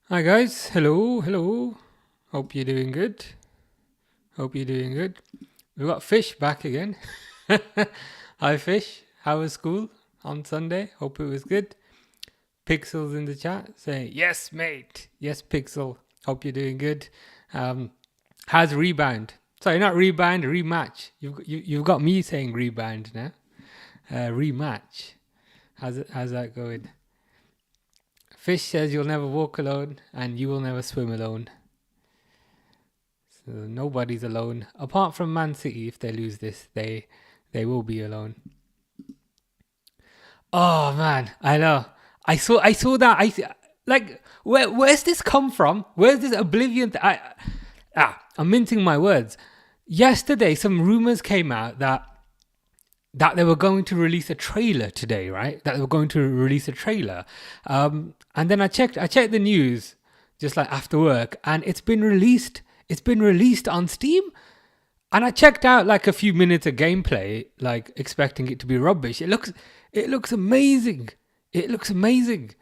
Hi guys, hello. Hope you're doing good. Hope you're doing good. We got Fish back again. Hi Fish, how was school on Sunday? Hope it was good. Pixels in the chat saying yes, mate. Yes, Pixel. Hope you're doing good. Um, how's rebound? Sorry, not rebound, rematch. You've got me saying rebound now. Rematch. How's that going? Fish says you'll never walk alone and you will never swim alone. So nobody's alone apart from Man City. If they lose this, they will be alone. Oh man, I know. I saw that. Like where's this come from? Where's this oblivion? I'm mincing my words. Yesterday, some rumors came out that they were going to release a trailer today, right? That they were going to release a trailer, and then I checked the news just like after work, and it's been released. It's been released on Steam. And I checked out like a few minutes of gameplay, like expecting it to be rubbish. It looks amazing. It looks amazing.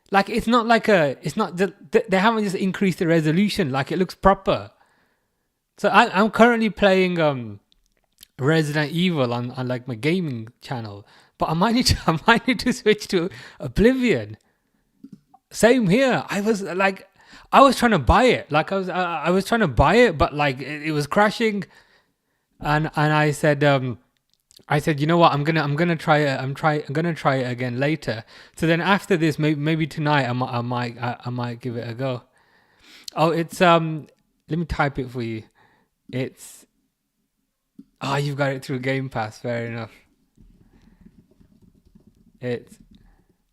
Like it's not they haven't just increased the resolution. Like it looks proper. So I'm currently playing Resident Evil on like my gaming channel, but I might need to I might need to switch to Oblivion. Same here. I was trying to buy it. Like I was trying to buy it, but like it was crashing. And I said, you know what, I'm gonna try it. I'm gonna try it again later. So then after this, maybe tonight I might give it a go. Oh, it's let me type it for you. It's you've got it through Game Pass. Fair enough. It's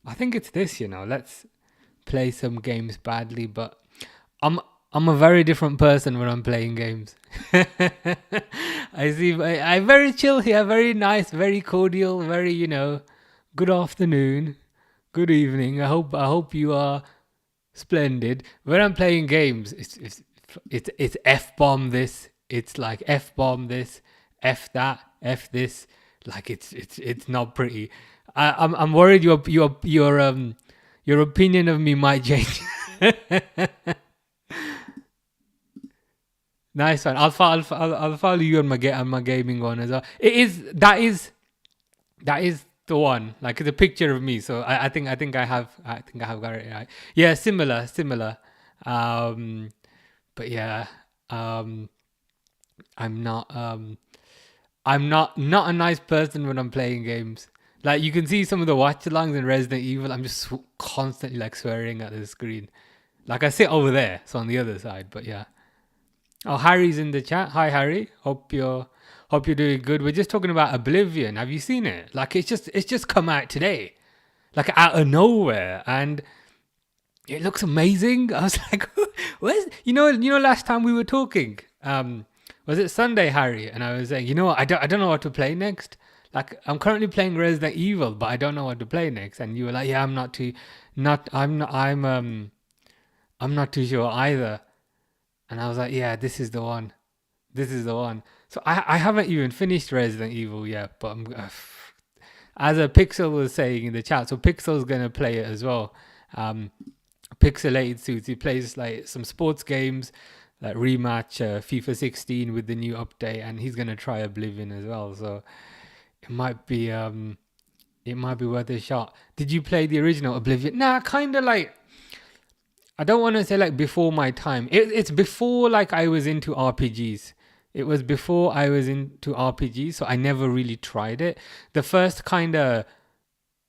I think it's this. Let's play some games badly, but I'm I'm a very different person when I'm playing games. I'm very chill here, very nice, very cordial, very good afternoon, good evening. I hope you are splendid. When I'm playing games, it's f bomb this. It's like f bomb this, f that, f this. Like it's not pretty. I'm worried your opinion of me might change. Nice one. I'll follow you on my gaming one as well. That is the one. Like the picture of me. So I think I have got it right. Yeah, similar. Um, but yeah, um, I'm not a nice person when I'm playing games. Like you can see some of the watch-alongs in Resident Evil. I'm just constantly like swearing at the screen. Like I sit over there, so on the other side. But yeah. Oh, Harry's in the chat. Hi, Harry. Hope you're doing good. We're just talking about Oblivion. Have you seen it? Like it's just come out today, like out of nowhere, and it looks amazing. I was like, where's last time we were talking, was it Sunday, Harry? And I was saying, I don't know what to play next. Like I'm currently playing Resident Evil, but I don't know what to play next. And you were like, yeah, I'm not too sure either. And I was like, yeah, this is the one. This is the one. So I haven't even finished Resident Evil yet, but as a Pixel was saying in the chat, so Pixel's gonna play it as well. Um, Pixelated Suits. He plays like some sports games, like rematch FIFA 16 with the new update, and he's gonna try Oblivion as well. So it might be worth a shot. Did you play the original Oblivion? Nah, kind of like I don't want to say like before my time. It's before like I was into RPGs. It was before I was into RPGs, so I never really tried it. The first kind of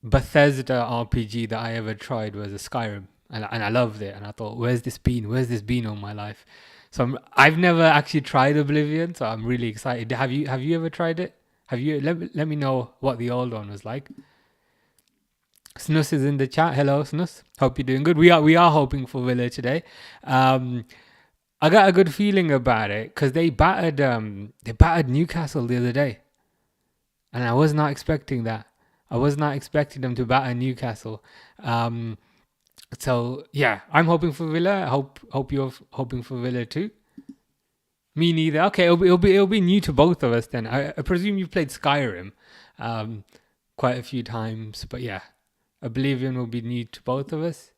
Bethesda RPG that I ever tried was a Skyrim, and I loved it. And I thought, where's this been? Where's this been all my life? So I've never actually tried Oblivion, so I'm really excited. Have you ever tried it? Have you? Let me know what the old one was like. Snus is in the chat. Hello, Snus. Hope you're doing good. We are hoping for Villa today. Um, I got a good feeling about it because they battered Newcastle the other day, and I was not expecting that. I was not expecting them to batter Newcastle. Um, so yeah, I'm hoping for Villa. I hope you're hoping for Villa too. Me neither. Okay, it'll be new to both of us then. I presume you've played Skyrim quite a few times, but yeah, Oblivion will be new to both of us.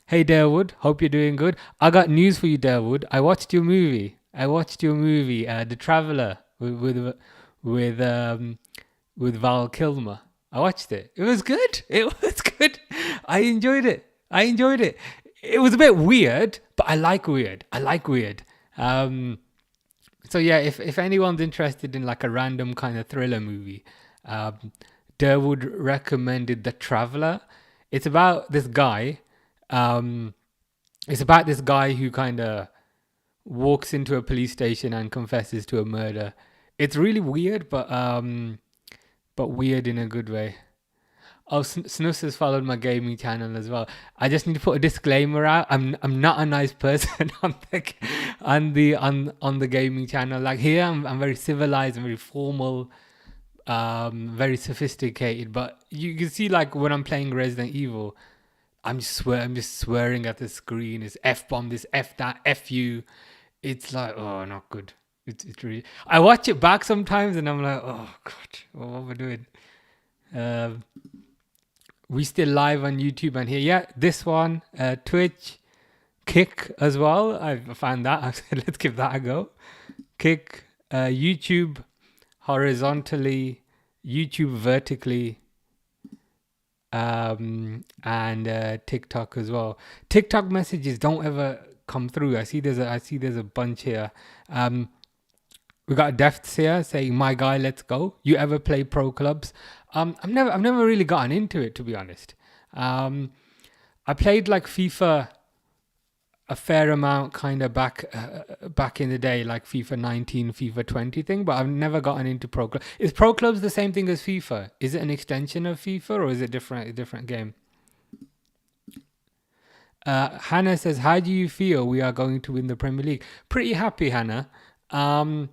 Hey Darewood, hope you're doing good. I got news for you, Darewood. I watched your movie. The Traveler, with with Val Kilmer. I watched it. It was good. It was good. I enjoyed it. I enjoyed it. It was a bit weird, but I like weird. I like weird. Um, so yeah, if anyone's interested in like a random kind of thriller movie, um, Durwood recommended The Traveler. It's about this guy. Um, it's about this guy who kind of walks into a police station and confesses to a murder. It's really weird, but weird in a good way. Oh, Snus has followed my gaming channel as well. I just need to put a disclaimer out. I'm not a nice person on the gaming channel. Like here, I'm very civilized and very formal, very sophisticated. But you can see, like when I'm playing Resident Evil, I'm just swearing at the screen. It's F bomb this, F that, F you. It's like, oh, not good. It's really. I watch it back sometimes and I'm like, oh god, what am I doing? Um, we still live on YouTube and here. Yeah, this one, Twitch, Kick as well. I found that. I said, let's give that a go. Kick, YouTube horizontally, YouTube vertically, and TikTok as well. TikTok messages don't ever come through. I see there's a bunch here. We got Defts here saying, "My guy, let's go." You ever play pro clubs? I've never really gotten into it, to be honest. I played like FIFA a fair amount, kind of back in the day, like FIFA 19, FIFA 20 thing. But I've never gotten into pro clubs. Is pro clubs the same thing as FIFA? Is it an extension of FIFA, or is it a different game? Hannah says, "How do you feel we are going to win the Premier League?" Pretty happy, Hannah. Um,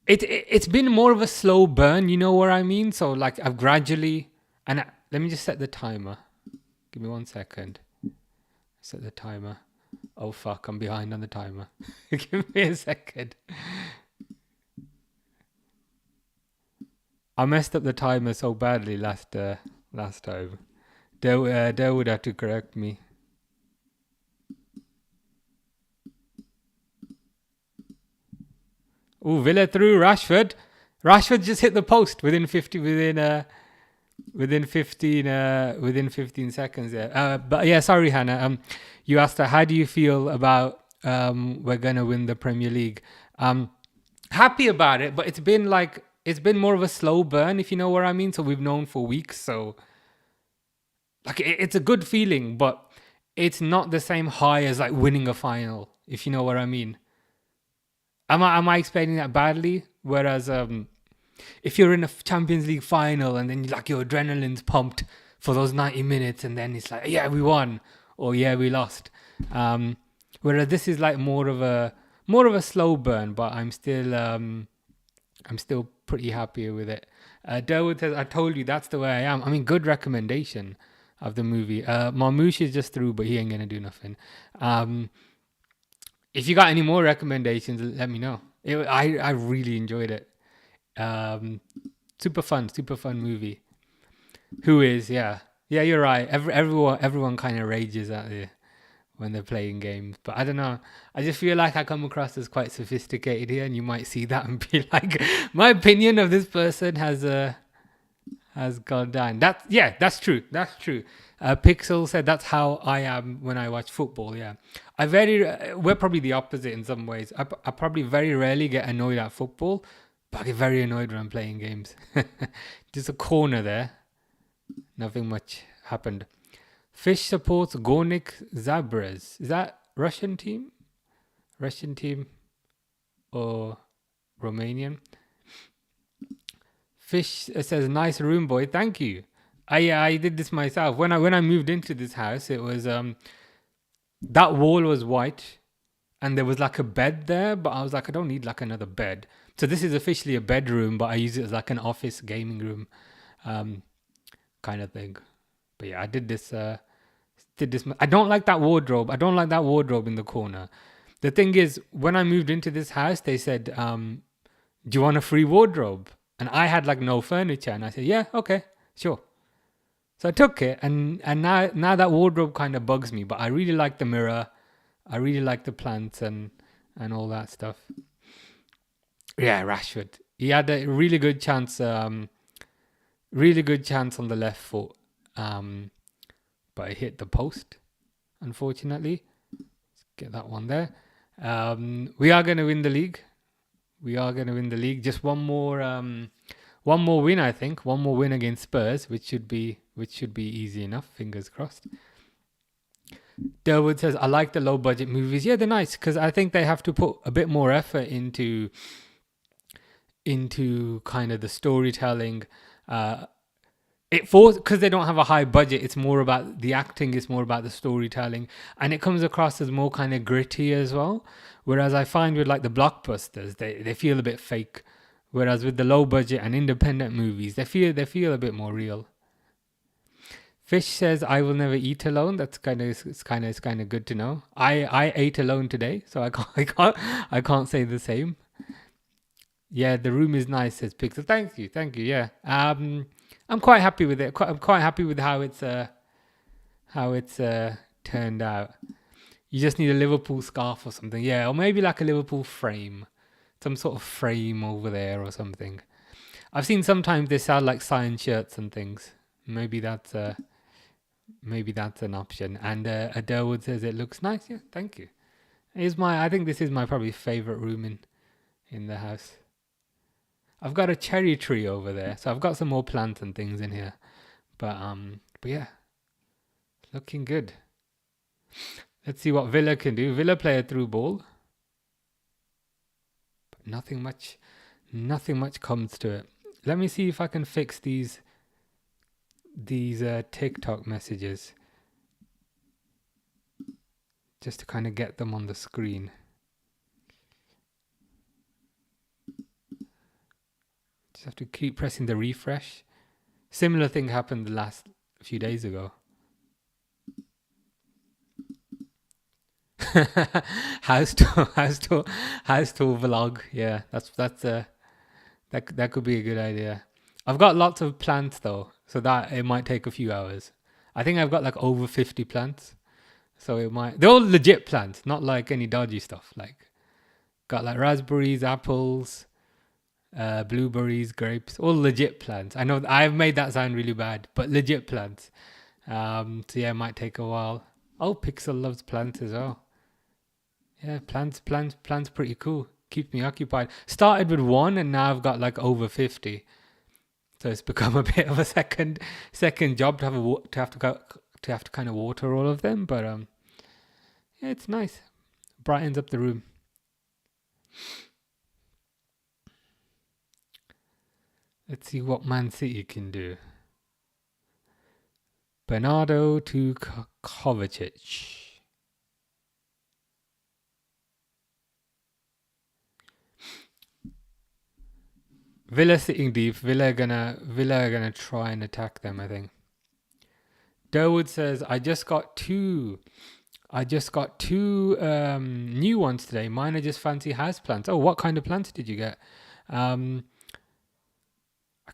it's been more of a slow burn, you know what I mean? So like I've gradually let me just set the timer. Give me 1 second. Set the timer. Oh fuck, I'm behind on the timer. Give me a second. I messed up the timer so badly last time. Dale would have to correct me. Ooh, Villa through Rashford. Rashford just hit the post within 15 seconds there. But yeah, sorry Hannah. You asked her, how do you feel about we're gonna win the Premier League? Happy about it, but it's been more of a slow burn, if you know what I mean. So we've known for weeks, so like it's a good feeling, but it's not the same high as like winning a final, if you know what I mean. Am I explaining that badly? Whereas if you're in a Champions League final and then like your adrenaline's pumped for those 90 minutes and then it's like, yeah, we won, or yeah, we lost. Whereas this is like more of a slow burn, but I'm still pretty happy with it. Derwood says, I told you that's the way I am. I mean, good recommendation of the movie. Marmouche is just through, but he ain't gonna do nothing. If you got any more recommendations, let me know. I really enjoyed it. Super fun movie. Who is? Yeah, you're right. Everyone kind of rages at it when they're playing games, but I don't know. I just feel like I come across as quite sophisticated here, and you might see that and be like, my opinion of this person has gone down. That's true. That's true. Pixel said that's how I am when I watch football. Yeah, we're probably the opposite in some ways. I probably very rarely get annoyed at football, but I get very annoyed when I'm playing games. Just a corner there. Nothing much happened. Fish supports Gornik Zabras. Is that Russian team? Russian team or Romanian? Fish says, nice room, boy. Thank you. I did this myself. When I moved into this house, it was that wall was white and there was like a bed there, but I was like, I don't need like another bed. So this is officially a bedroom, but I use it as like an office gaming room kind of thing. But yeah, I did this. I don't like that wardrobe. I don't like that wardrobe in the corner. The thing is, when I moved into this house, they said, do you want a free wardrobe? And I had like no furniture. And I said, yeah, okay, sure. So I took it, and now that wardrobe kind of bugs me. But I really like the mirror. I really like the plants and all that stuff. Yeah, Rashford. He had a really good chance. Really good chance on the left foot. But it hit the post, unfortunately. Let's get that one there. We are going to win the league. We are going to win the league. Just one more win, I think. One more win against Spurs, which should be easy enough. Fingers crossed. Derwood says, "I like the low budget movies. Yeah, they're nice because I think they have to put a bit more effort into kind of the storytelling. Because they don't have a high budget, it's more about the acting, it's more about the storytelling, and it comes across as more kind of gritty as well. Whereas I find with like the blockbusters, they feel a bit fake. Whereas with the low budget and independent movies, they feel a bit more real." Fish says, "I will never eat alone." That's kind of good to know. I ate alone today, so I can't say the same. Yeah, the room is nice, says Pixel. Thank you. Yeah. I'm quite happy with it. I'm quite happy with how it's turned out. You just need a Liverpool scarf or something. Yeah, or maybe like a Liverpool frame. Some sort of frame over there or something. I've seen sometimes they sell like signed shirts and things. Maybe that's an option. And Adairwood says it looks nice. Yeah, thank you. I think this is my probably favorite room in the house. I've got a cherry tree over there, so I've got some more plants and things in here. But yeah, looking good. Let's see what Villa can do. Villa play a through ball, but nothing much comes to it. Let me see if I can fix these TikTok messages, just to kind of get them on the screen. Just have to keep pressing the refresh. Similar thing happened the last few days ago. house tour vlog. Yeah, that could be a good idea. I've got lots of plants though, so that it might take a few hours. I think I've got like over 50 plants, so they're all legit plants, not like any dodgy stuff. Like got like raspberries, apples, blueberries, grapes, all legit plants. I know I've made that sound really bad, but legit plants. So yeah, it might take a while. Oh, Pixel loves plants as well. Yeah, plants, pretty cool. Keeps me occupied. Started with one, and now I've got like over 50. So it's become a bit of a second job to have to kind of water all of them. But yeah, it's nice. Brightens up the room. Let's see what Man City can do. Bernardo to Kovacic. Villa sitting deep. Villa are gonna try and attack them, I think. Durwood says, I just got two new ones today. Mine are just fancy house plants. Oh, what kind of plants did you get? I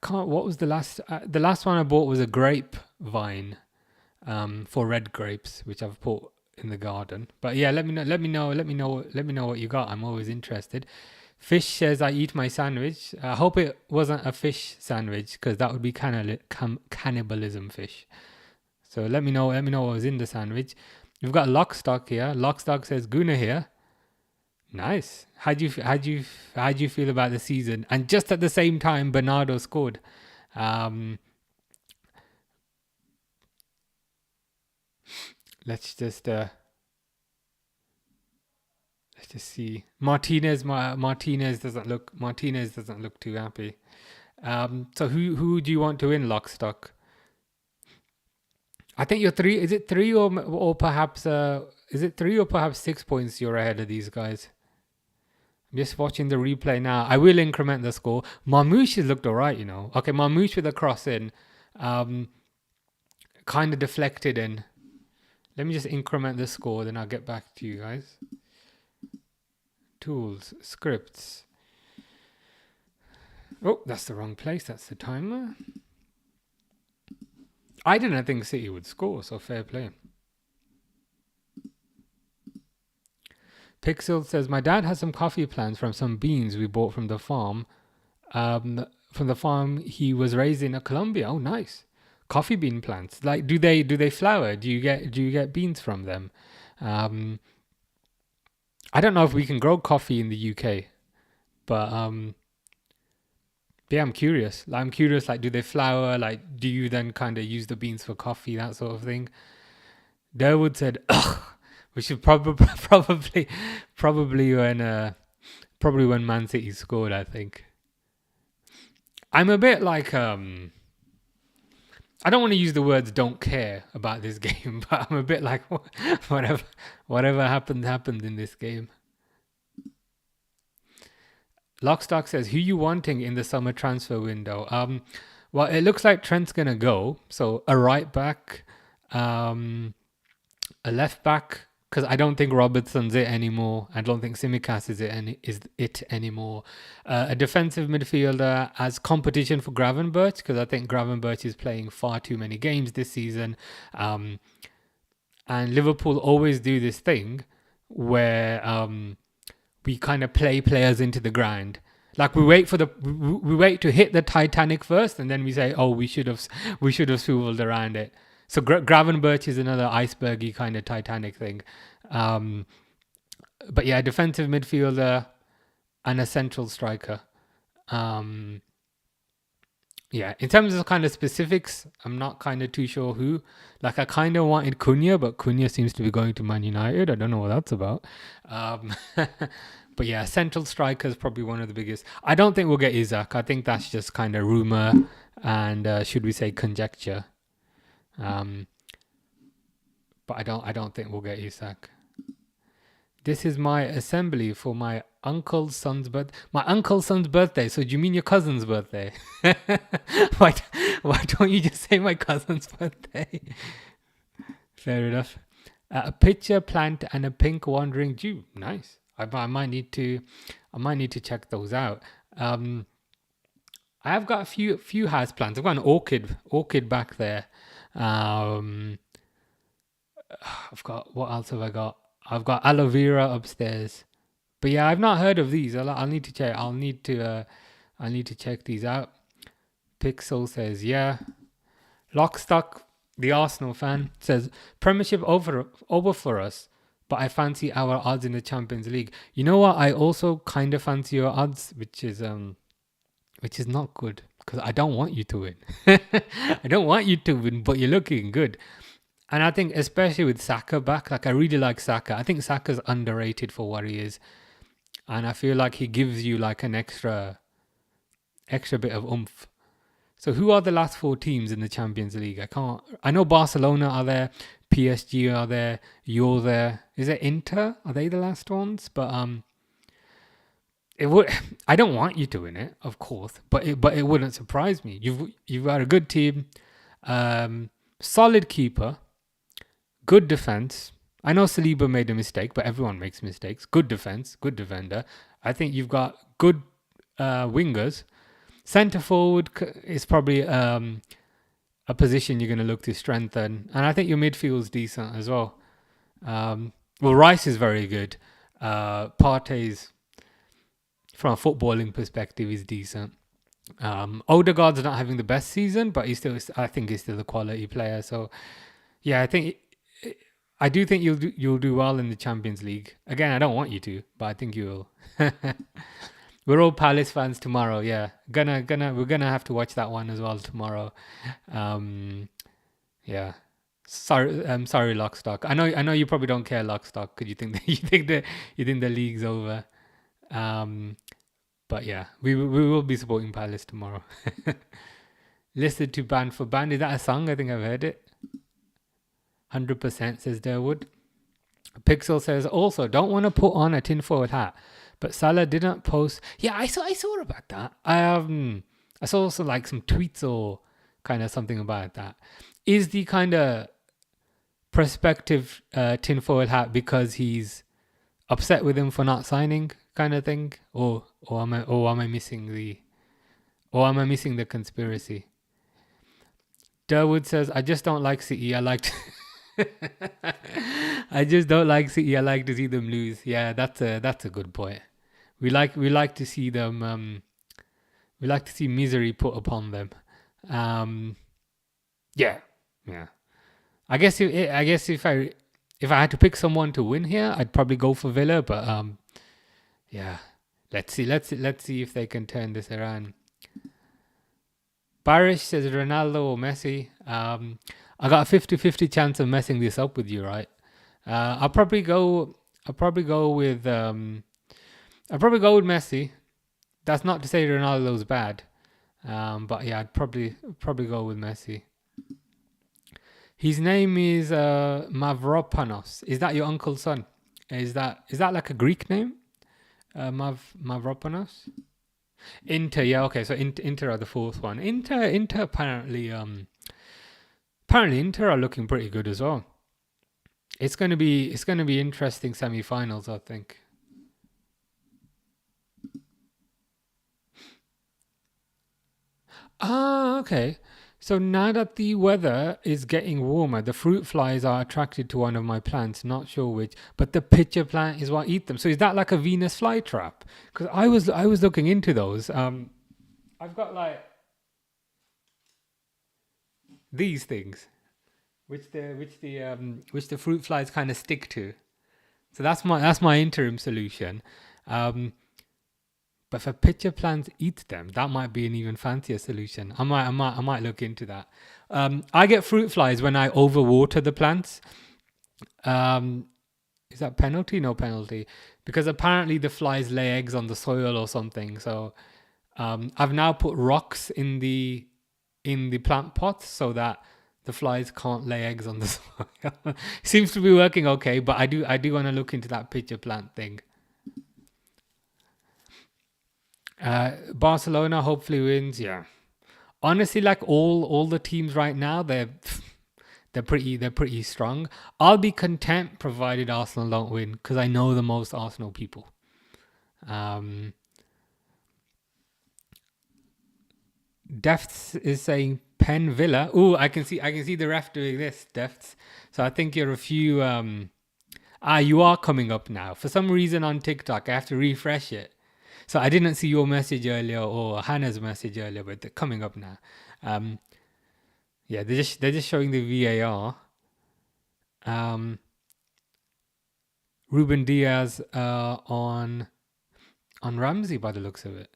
can't. What was the last? The last one I bought was a grape vine, for red grapes, which I've put in the garden. But yeah, let me know what you got. I'm always interested. Fish says, I eat my sandwich. I hope it wasn't a fish sandwich, because that would be cannibalism fish. So let me know what was in the sandwich. We've got Lockstock here. Lockstock says, Guna here. Nice. How'd you feel about the season? And just at the same time, Bernardo scored. Let's just see. Martinez doesn't look too happy. So who do you want to win, Lockstock? I think you're three. Is it three or perhaps 6 points you're ahead of these guys? I'm just watching the replay now. I will increment the score. Marmouche has looked alright, you know. Okay, Marmouche with a cross in, kind of deflected in. Let me just increment the score, then I'll get back to you guys. Tools, scripts. Oh, that's the wrong place. That's the timer. I didn't think City would score, so fair play. Pixel says, my dad has some coffee plants from some beans we bought from the farm. From the farm he was raised in Colombia. Oh, nice. Coffee bean plants. Like, do they flower? Do you get beans from them? Um, I don't know if we can grow coffee in the UK, but yeah, I'm curious. Like, do they flower? Like, do you then kind of use the beans for coffee, that sort of thing? Durwood said, ugh, we should probably when Man City scored, I think. I'm a bit like I don't want to use the words "don't care" about this game, but I'm a bit like whatever happened in this game. Lockstock says, "Who you wanting in the summer transfer window?" Well, it looks like Trent's gonna go, so a right back, a left back, because I don't think Robertson's it anymore. I don't think Simicast is it anymore. A defensive midfielder as competition for Gravenberch, because I think Gravenberch is playing far too many games this season. And Liverpool always do this thing where we kind of play players into the ground. Like we wait to hit the Titanic first, and then we say, "Oh, we should have swiveled around it." So Gravenberch is another icebergy kind of Titanic thing. But yeah, defensive midfielder and a central striker. Yeah, in terms of kind of specifics, I'm not kind of too sure who. Like, I kind of wanted Cunha, but Cunha seems to be going to Man United. I don't know what that's about. But yeah, central striker is probably one of the biggest. I don't think we'll get Isaac. I think that's just kind of rumor and should we say conjecture. But I don't think we'll get Isaac. This is my assembly for my uncle's son's birthday. So do you mean your cousin's birthday? why don't you just say my cousin's birthday? Fair enough. A pitcher plant and a pink wandering Jew. Nice. I might need to check those out. I've got a few house plants. I've got an orchid back there. I've got, what else have I got? I've got aloe vera upstairs. But yeah, I've not heard of these. I'll need to check. I'll need to check these out. Pixel says, yeah. Lockstock, the Arsenal fan, says Premiership over for us, but I fancy our odds in the Champions League. You know what? I also kind of fancy your odds, which is not good because I don't want you to win. I don't want you to win, but you're looking good. And I think especially with Saka back, like I really like Saka. I think Saka's underrated for what he is. And I feel like he gives you like an extra bit of oomph. So who are the last four teams in the Champions League? I know Barcelona are there, PSG are there, you're there. Is it Inter? Are they the last ones? But I don't want you to win it, of course, but it wouldn't surprise me. You've got a good team, solid keeper, good defense. I know Saliba made a mistake, but everyone makes mistakes. Good defense, good defender. I think you've got good wingers. Centre forward is probably a position you're going to look to strengthen. And I think your midfield's decent as well. Well, Rice is very good. Partey's, from a footballing perspective, is decent. Odegaard's not having the best season, but I think he's still a quality player. So, yeah, I do think you'll do well in the Champions League. Again, I don't want you to, but I think you will. We're all Palace fans tomorrow. Yeah, we're gonna have to watch that one as well tomorrow. Yeah. Sorry, Lockstock. I know you probably don't care, Lockstock, because you think the league's over. But yeah, we will be supporting Palace tomorrow. Listed to Band for Band. Is that a song? I think I've heard it. 100% says Durwood. Pixel says also don't want to put on a tinfoil hat, but Salah didn't post. Yeah, I saw about that. I saw also like some tweets or kind of something about that. Is the kind of prospective tinfoil hat because he's upset with him for not signing, kind of thing, or am I missing the conspiracy? Durwood says, I just don't like City. I like I just don't like City. I like to see them lose. Yeah, that's a good point. We like to see them we like to see misery put upon them. Um yeah. Yeah. I guess if I had to pick someone to win here, I'd probably go for Villa, but yeah. Let's see if they can turn this around. Barish says Ronaldo or Messi. I got a 50-50 chance of messing this up with you, right? I'll probably go. I'll probably go with. I'll probably go with Messi. That's not to say Ronaldo's bad, but yeah, I'd probably go with Messi. His name is Mavropanos. Is that your uncle's son? Is that like a Greek name? Mavropanos. Inter, yeah, okay. So Inter are the fourth one. Inter apparently Inter are looking pretty good as well. It's gonna be interesting semi-finals, I think. Ah, okay. So now that the weather is getting warmer, the fruit flies are attracted to one of my plants. Not sure which, but the pitcher plant is what eat them. So is that like a Venus flytrap? Because I was looking into those. I've got like these things, which the fruit flies kind of stick to. So that's my interim solution. Um, but if a pitcher plant eats them, that might be an even fancier solution. I might look into that. I get fruit flies when I overwater the plants. Um, is that penalty? No penalty, because apparently the flies lay eggs on the soil or something. So I've now put rocks in the plant pots so that the flies can't lay eggs on the soil. Seems to be working okay, but I do want to look into that pitcher plant thing. Barcelona hopefully wins. Yeah, honestly, like all the teams right now, they're pretty strong. I'll be content provided Arsenal don't win because I know the most Arsenal people. Um, Defts is saying Pen Villa. Ooh, I can see the ref doing this, Defts. So I think you're a few. You are coming up now. For some reason on TikTok, I have to refresh it. So I didn't see your message earlier or Hannah's message earlier, but they're coming up now. Um, yeah, they're just showing the VAR. Um, Ruben Diaz on Ramsey by the looks of it.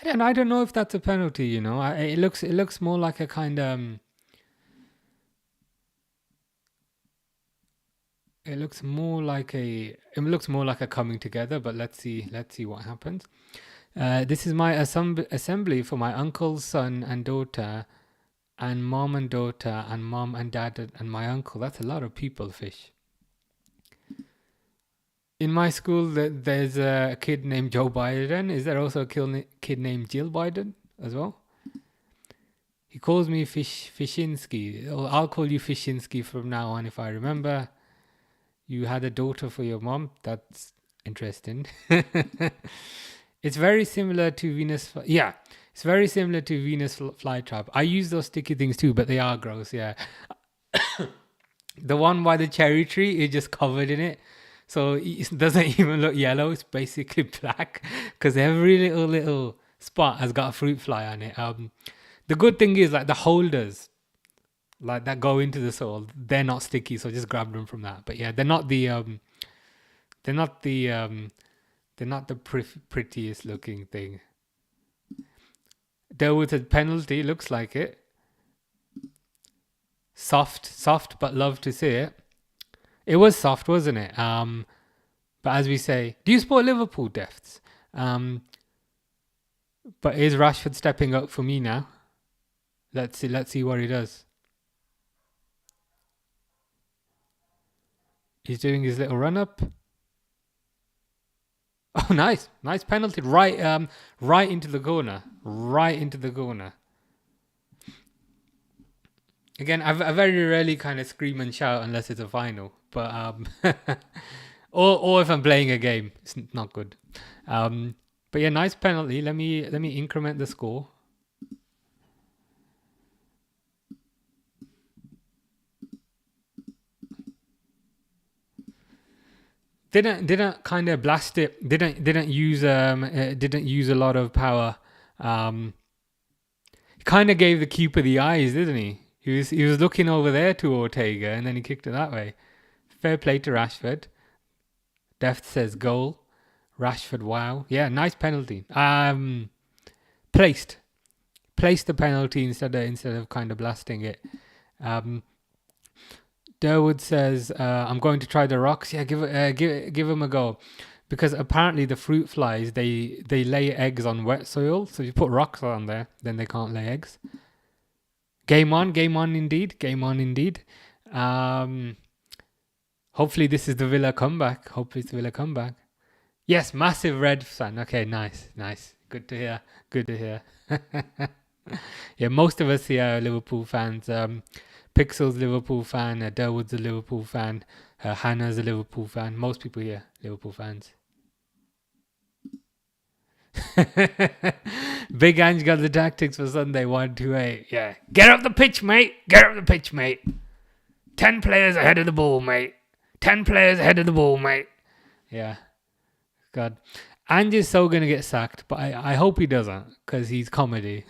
I don't know if that's a penalty. It looks more like a kind of. It looks more like a coming together, but let's see what happens. This is my assembly for my uncle's son and daughter, and mom and daughter, and mom and dad, and my uncle. That's a lot of people, fish. In my school, there's a kid named Joe Biden. Is there also a kid named Jill Biden as well? He calls me Fishinsky. I'll call you Fishinsky from now on if I remember. You had a daughter for your mom. That's interesting. It's very similar to Venus. Yeah, it's very similar to Venus flytrap. I use those sticky things too, but they are gross. Yeah, the one by the cherry tree is just covered in it, so it doesn't even look yellow. It's basically black because every little spot has got a fruit fly on it. The good thing is like the holders like that go into the soil, they're not sticky, so just grab them from that. But yeah, they're not the they're not the prettiest looking thing. There was a penalty, looks like it. Soft, but love to see it. It was soft, wasn't it? But as we say, do you support Liverpool, Defts? But is Rashford stepping up for me now? Let's see what he does. He's doing his little run up. Oh, nice penalty, right into the corner, right into the corner. Again, I very rarely kind of scream and shout unless it's a final, but or if I'm playing a game, it's not good. But yeah, nice penalty. Let me increment the score. Didn't kind of blast it. Didn't use a lot of power. Um, Kind of gave the keeper the eyes, didn't he? He was looking over there to Ortega, and then he kicked it that way. Fair play to Rashford. Deft says goal. Rashford, wow, yeah, nice penalty. Placed the penalty instead of kind of blasting it. Um, Durwood says, "I'm going to try the rocks. Yeah, give him a go, because apparently the fruit flies they lay eggs on wet soil. So if you put rocks on there, then they can't lay eggs. Game on indeed, game on indeed. Um, Hopefully this is the Villa comeback. Hopefully it's the Villa comeback. Yes, massive Red fan. Okay, nice. Good to hear. Good to hear. Yeah, most of us here are Liverpool fans. Pixel's Liverpool fan. Durwood's a Liverpool fan. Hannah's a Liverpool fan. Most people here Liverpool fans. Big Ange got the tactics for Sunday 128. Yeah, get up the pitch, mate. Get up the pitch, mate. 10 players ahead of the ball, mate. 10 players ahead of the ball, mate. Yeah. God. Ange is so going to get sacked, but I hope he doesn't, because he's comedy.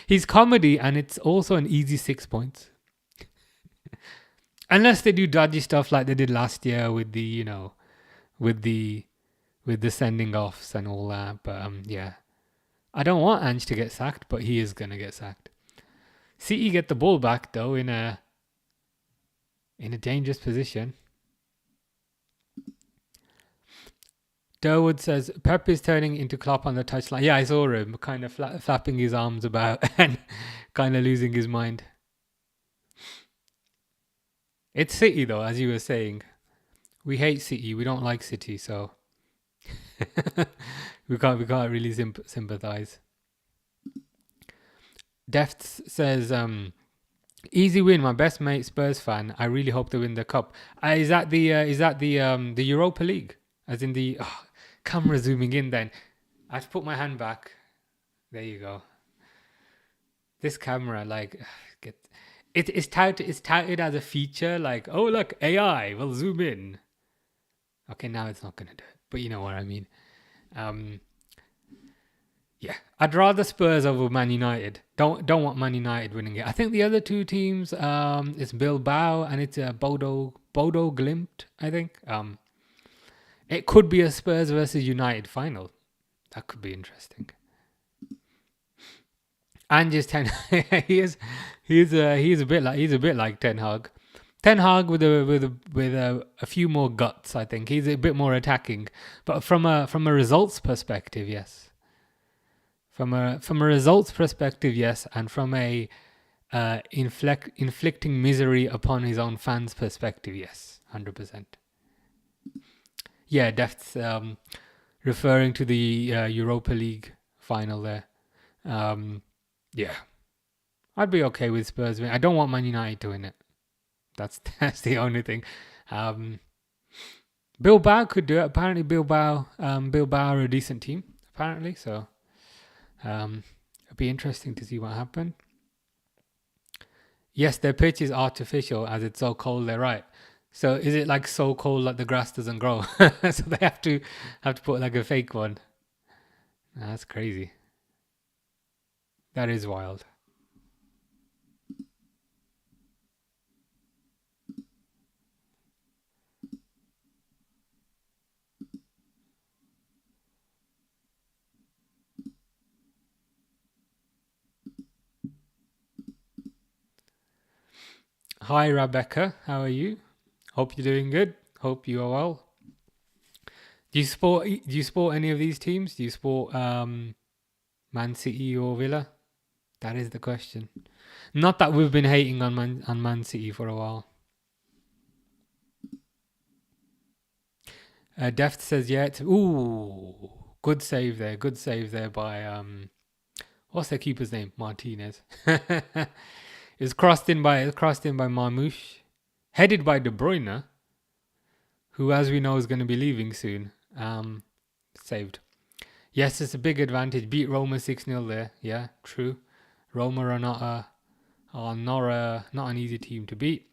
He's comedy, and it's also an easy 6 points. Unless they do dodgy stuff like they did last year with the, with the sending offs and all that. But yeah. I don't want Ange to get sacked, but he is going to get sacked. City get the ball back, though, in a dangerous position. Durwood says, Pep is turning into Klopp on the touchline. Yeah, I saw him kind of flapping his arms about and kind of losing his mind. It's City, though, as you were saying. We hate City. We don't like City, so we can't really sympathize. Deft says, easy win, my best mate Spurs fan. I really hope they win the cup. Is that the Europa League? As in the camera zooming in. Then I have to put my hand back. There you go. This camera, like, it's touted as a feature. Like, oh look, AI will zoom in. Okay, now it's not gonna do it, but you know what I mean. Yeah, I'd rather Spurs over Man United. Don't want Man United winning it. I think the other two teams, it's Bilbao and it's Bodo Glimt. I think. It could be a Spurs versus United final. That could be interesting. And just he's a bit like Ten Hag. Ten Hag with a few more guts. I think he's a bit more attacking, but from a results perspective, yes. From a results perspective, yes, and from a inflicting misery upon his own fans' perspective, yes, 100%. Yeah, Deft's referring to the Europa League final there. Yeah, I'd be okay with Spurs winning. I don't want Man United to win it. That's the only thing. Bilbao could do it. Apparently, Bilbao are a decent team. Apparently, so it'd be interesting to see what happened. Yes, their pitch is artificial as it's so cold. They're right. So is it like so cold that the grass doesn't grow? So they have to put like a fake one. That's crazy. That is wild. Hi Rebecca, how are you? Hope you're doing good. Hope you are well. Do you support any of these teams? Do you support Man City or Villa? That is the question. Not that we've been hating on Man City for a while. Deft says yeah. Good save there. Good save there by what's their keeper's name? Martinez. It's crossed in by Marmoush, headed by De Bruyne, who, as we know, is going to be leaving soon. Saved. Yes, it's a big advantage. Beat Roma 6-0 there. Yeah, true. Roma are not an easy team to beat.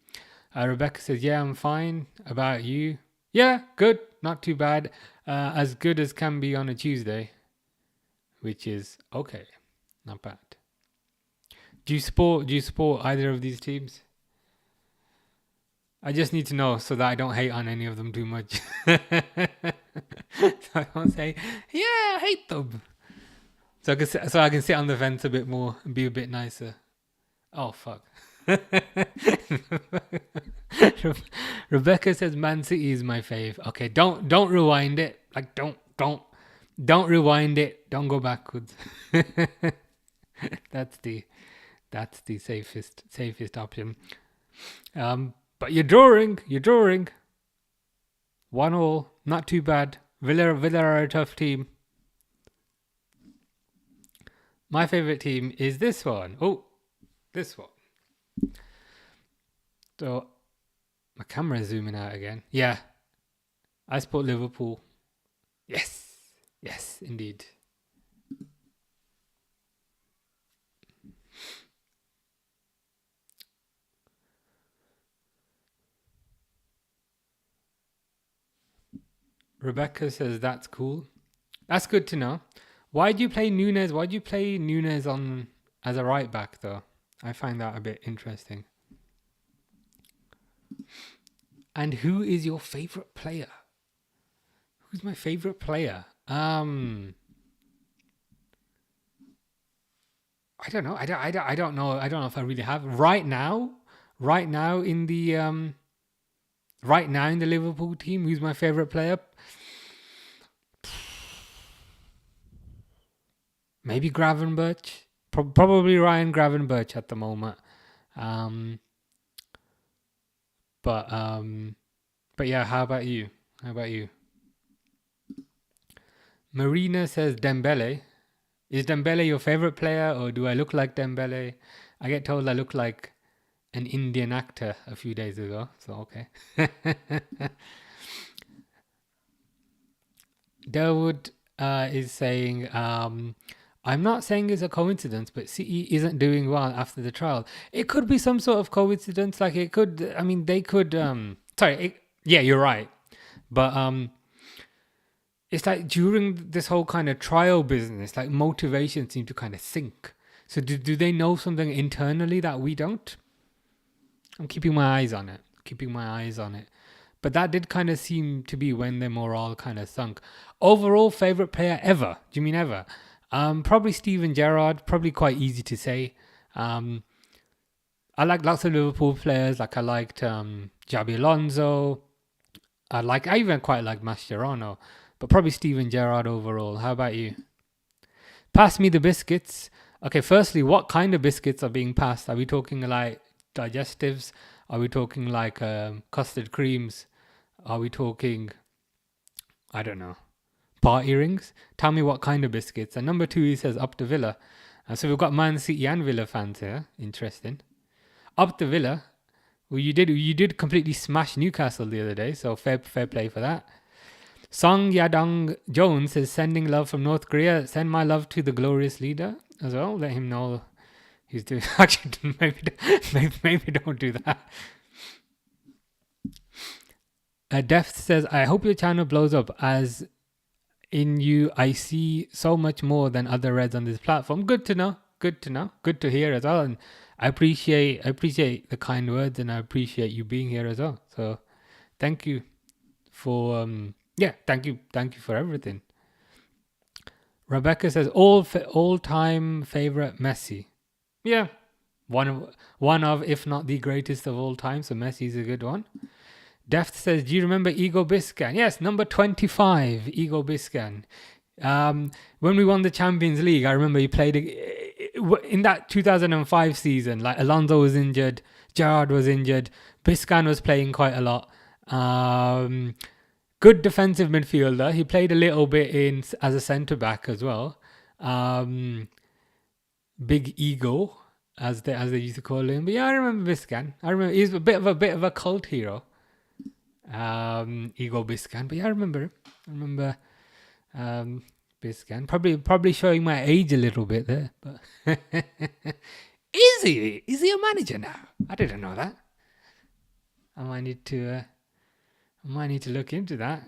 Rebecca says, yeah, I'm fine. About you? Yeah, good. Not too bad. As good as can be on a Tuesday, which is okay. Not bad. Do you support either of these teams? I just need to know so that I don't hate on any of them too much. So I don't say, yeah, I hate them. So I can sit on the fence a bit more and be a bit nicer. Oh fuck. Rebecca says Man City is my fave. Okay, don't rewind it. Like don't rewind it. Don't go backwards. That's the safest option. But you're drawing. 1-1, not too bad. Villa are a tough team. My favorite team is this one. Oh, this one. So my camera is zooming out again. Yeah, I support Liverpool. Yes, indeed. Rebecca says that's cool. That's good to know. Why do you play Nunes? Why do you play Nunes on as a right back though? I find that a bit interesting. And who is your favorite player? Who's my favorite player? I don't know. I don't know. I don't know if I really have right now in the Liverpool team. Who's my favorite player? Maybe Gravenberch. Probably Ryan Gravenberch at the moment. But yeah. How about you? Marina says Dembele. Is Dembele your favorite player, or do I look like Dembele? I get told I look like an Indian actor a few days ago, so okay. Dawood is saying, I'm not saying it's a coincidence, but City isn't doing well after the trial. It could be some sort of coincidence. Like it could, I mean, they could, yeah, you're right. But it's like during this whole kind of trial business, like motivation seemed to kind of sink. So do they know something internally that we don't? I'm keeping my eyes on it. But that did kind of seem to be when the morale kind of sunk. Overall, favorite player ever? Do you mean ever? Probably Steven Gerrard. Probably quite easy to say. I like lots of Liverpool players. Like I liked Xabi Alonso. I even quite like Mascherano. But probably Steven Gerrard overall. How about you? Pass me the biscuits. Okay, firstly, what kind of biscuits are being passed? Are we talking like digestives? Are we talking like custard creams? Are we talking, I don't know, party rings? Tell me what kind of biscuits. And number 2, he says up to Villa. So we've got Man City and Villa fans here. Interesting. Up to Villa. Well, you did completely smash Newcastle the other day, so fair play for that. Song Yadong Jones is sending love from North Korea. Send my love to the glorious leader as well. Let him know he's doing. Actually, maybe don't do that. Deft says, I hope your channel blows up. As in you, I see so much more than other Reds on this platform. Good to know. Good to hear as well. And I appreciate the kind words, and I appreciate you being here as well. So thank you for thank you for everything. Rebecca says all time favorite Messi. Yeah, one of if not the greatest of all time. So Messi's a good one. Deft says, do you remember Igor Biscan? Yes, number 25, Igor Biscan. When we won the Champions League, I remember he played in that 2005 season. Like Alonso was injured, Gerrard was injured, Biscan was playing quite a lot. Good defensive midfielder. He played a little bit as a centre back as well. Big ego, as they used to call him. But yeah, I remember Biscan. I remember he's a bit of a cult hero. Ego Biscan. But yeah, I remember him. I remember Biscan. Probably showing my age a little bit there. But is he? Is he a manager now? I didn't know that. I might need to. I might need to look into that.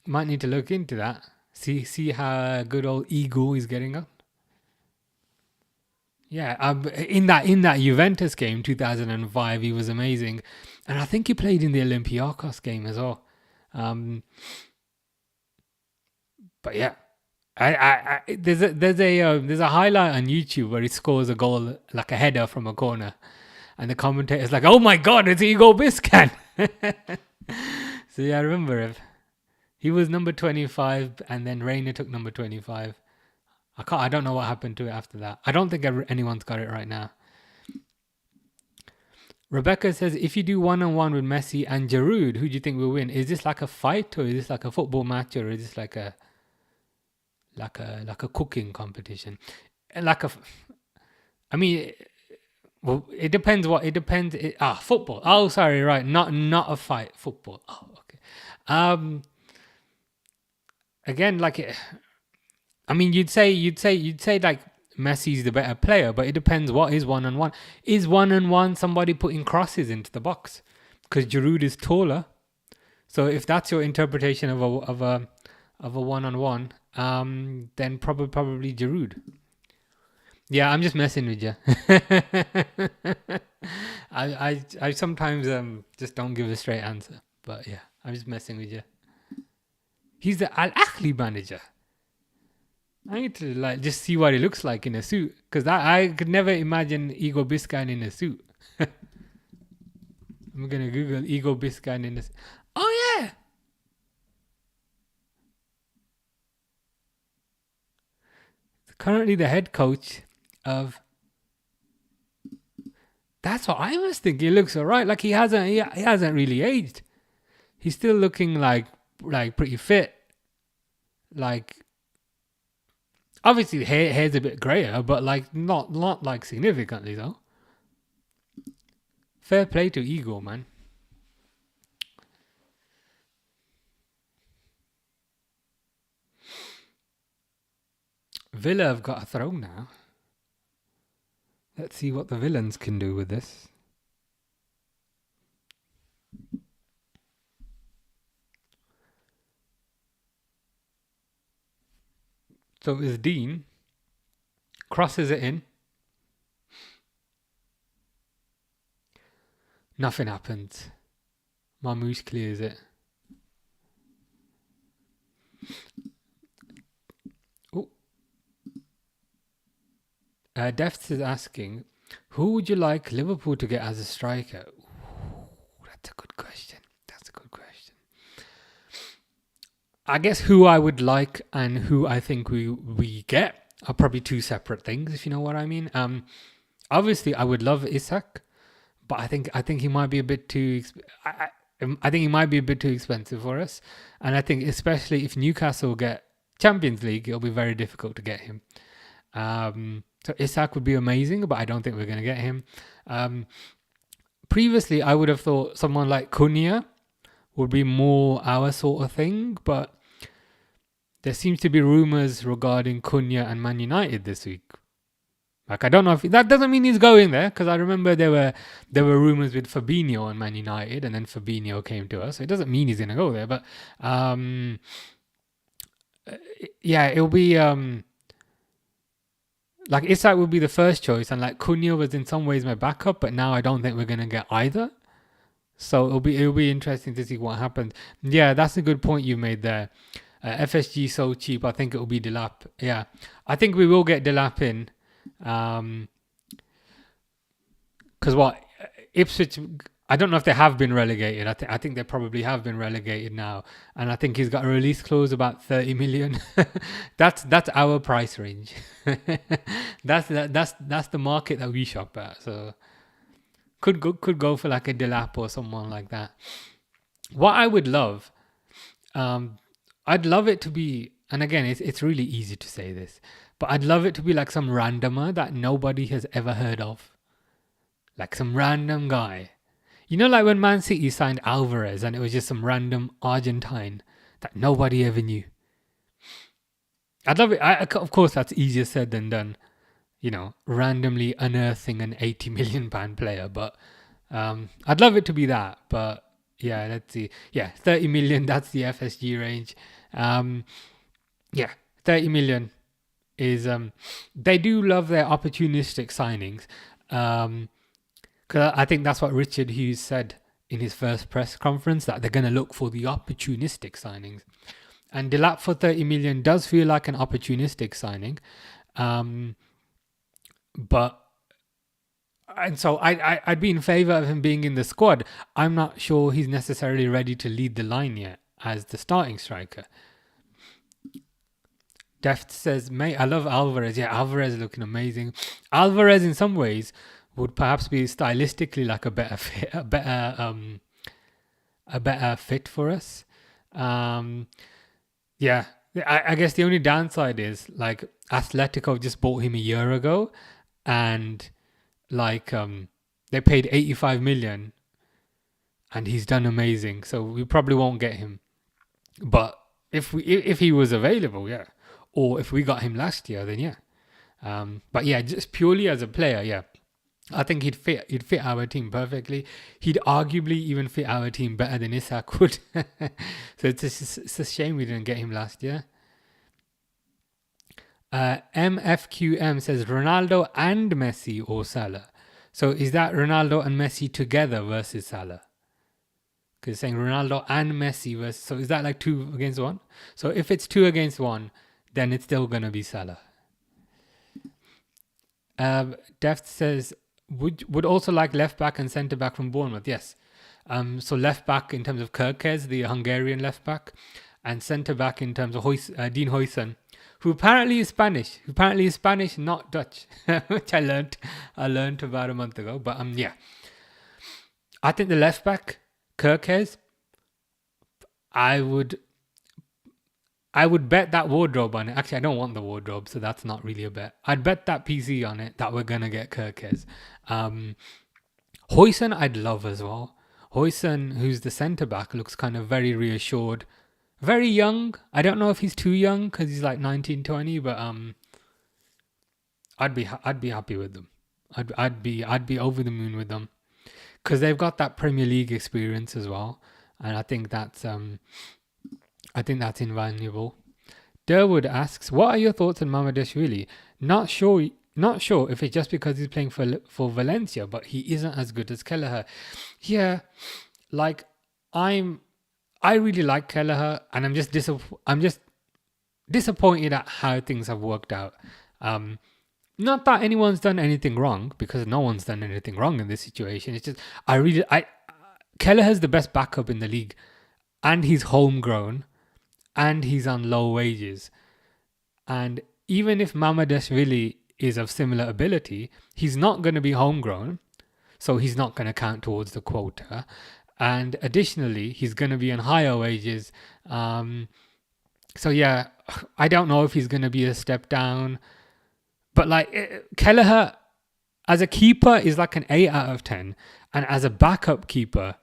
Might need to look into that. See how good old Ego is getting on. Yeah, in that Juventus game 2005, he was amazing, and I think he played in the Olympiacos game as well. But yeah, there's a highlight on YouTube where he scores a goal like a header from a corner, and the commentator's like, "Oh my God, it's Igor Biscan." So yeah, I remember him. He was number 25, and then Reina took number 25. I don't know what happened to it after that. I don't think anyone's got it right now. Rebecca says, if you do 1-on-1 with Messi and Giroud, who do you think will win? Is this like a fight, or is this like a football match, or is this like a cooking competition? I mean, well, it depends. Football. Oh, sorry, right, not a fight. Football. Oh, okay. Again, I mean, you'd say like Messi's the better player, but it depends what is 1-on-1. Is 1-on-1 somebody putting crosses into the box? Because Giroud is taller. So if that's your interpretation of a 1-on-1, then probably Giroud. Yeah, I'm just messing with you. I sometimes just don't give a straight answer, but yeah, I'm just messing with you. He's the Al Ahly manager. I need to just see what he looks like in a suit, because I could never imagine Igor Biscan in a suit. I'm gonna Google Igor Biscan in a. Oh yeah, currently the head coach of. That's what I was thinking. He looks alright. Like he hasn't really aged. He's still looking like pretty fit. Like. Obviously, the hair's a bit grayer, but not like significantly though. Fair play to Igor, man. Villa have got a throw now. Let's see what the villains can do with this. So it's Dean. Crosses it in. Nothing happens. Marmouche clears it. Oh. Defts is asking, who would you like Liverpool to get as a striker? Ooh, that's a good question. I guess who I would like and who I think we get are probably two separate things, if you know what I mean. Obviously, I would love Isak, but I think he might be a bit too. I think he might be a bit too expensive for us, and I think especially if Newcastle get Champions League, it'll be very difficult to get him. So Isak would be amazing, but I don't think we're going to get him. Previously, I would have thought someone like Cunha would be more our sort of thing, but there seems to be rumours regarding Cunha and Man United this week. I don't know if that doesn't mean he's going there, because I remember there were rumours with Fabinho and Man United, and then Fabinho came to us. So it doesn't mean he's going to go there, but yeah, it'll be Isak would be the first choice, and Cunha was in some ways my backup, but now I don't think we're going to get either. So it'll be interesting to see what happens. Yeah, that's a good point you made there. FSG so cheap, I think it'll be Delap. Yeah, I think we will get Delap in. Because Ipswich, I don't know if they have been relegated. I think they probably have been relegated now, and I think he's got a release clause about 30 million. That's our price range. that's the market that we shop at. So. Could go for like a Delap or someone like that. What I would love, I'd love it to be, and again, it's really easy to say this, but I'd love it to be like some randomer that nobody has ever heard of, like some random guy. You know, like when Man City signed Alvarez and it was just some random Argentine that nobody ever knew. I'd love it. Of course, that's easier said than done. You know, randomly unearthing an £80 million player, but I'd love it to be that. But yeah, let's see. Yeah, 30 million. That's the FSG range. Yeah, 30 million is they do love their opportunistic signings. Because I think that's what Richard Hughes said in his first press conference, that they're going to look for the opportunistic signings. And Delap for 30 million does feel like an opportunistic signing. But and so I'd be in favour of him being in the squad. I'm not sure he's necessarily ready to lead the line yet as the starting striker. Deft says, mate, I love Alvarez. Yeah, Alvarez looking amazing. Alvarez in some ways would perhaps be stylistically like a better fit, a better fit for us. Yeah, I guess the only downside is like Atletico just bought him a year ago, and like they paid 85 million, and he's done amazing. So we probably won't get him. But if he was available, yeah, or if we got him last year, then yeah. But yeah, just purely as a player, yeah, I think he'd fit our team perfectly. He'd arguably even fit our team better than Isak would. So it's a shame we didn't get him last year. MFQM says Ronaldo and Messi or Salah. So is that Ronaldo and Messi together versus Salah? Because it's saying Ronaldo and Messi versus. So is that like 2 against 1? So if it's 2 against 1, then it's still gonna be Salah. Deft says would also like left back and centre back from Bournemouth. Yes. So left back in terms of Kerkez, the Hungarian left back, and centre back in terms of Dean Huijsen, who apparently is Spanish. Not Dutch, which I learned about a month ago. But yeah, I think the left back Kerkez, I would bet that wardrobe on it. Actually, I don't want the wardrobe, so that's not really a bet. I'd bet that PC on it that we're gonna get Kerkez. Huijsen, I'd love as well. Huijsen, who's the centre back, looks kind of very reassured, very young. I don't know if he's too young because he's like 19, 20, but I'd be happy with them. I'd be over the moon with them because they've got that Premier League experience as well, and I think that's invaluable. Durwood asks, what are your thoughts on Mamadashvili? Not sure if it's just because he's playing for Valencia, but he isn't as good as Kelleher. Yeah, like I really like Kelleher, and I'm just disappointed at how things have worked out. Not that anyone's done anything wrong, because no one's done anything wrong in this situation. It's just Kelleher's the best backup in the league, and he's homegrown, and he's on low wages. And even if Mamadashvili is of similar ability, he's not going to be homegrown, so he's not going to count towards the quota. And additionally, he's going to be on higher wages. So yeah, I don't know if he's going to be a step down. But like Kelleher, as a keeper, is like an 8 out of 10. And as a backup keeper,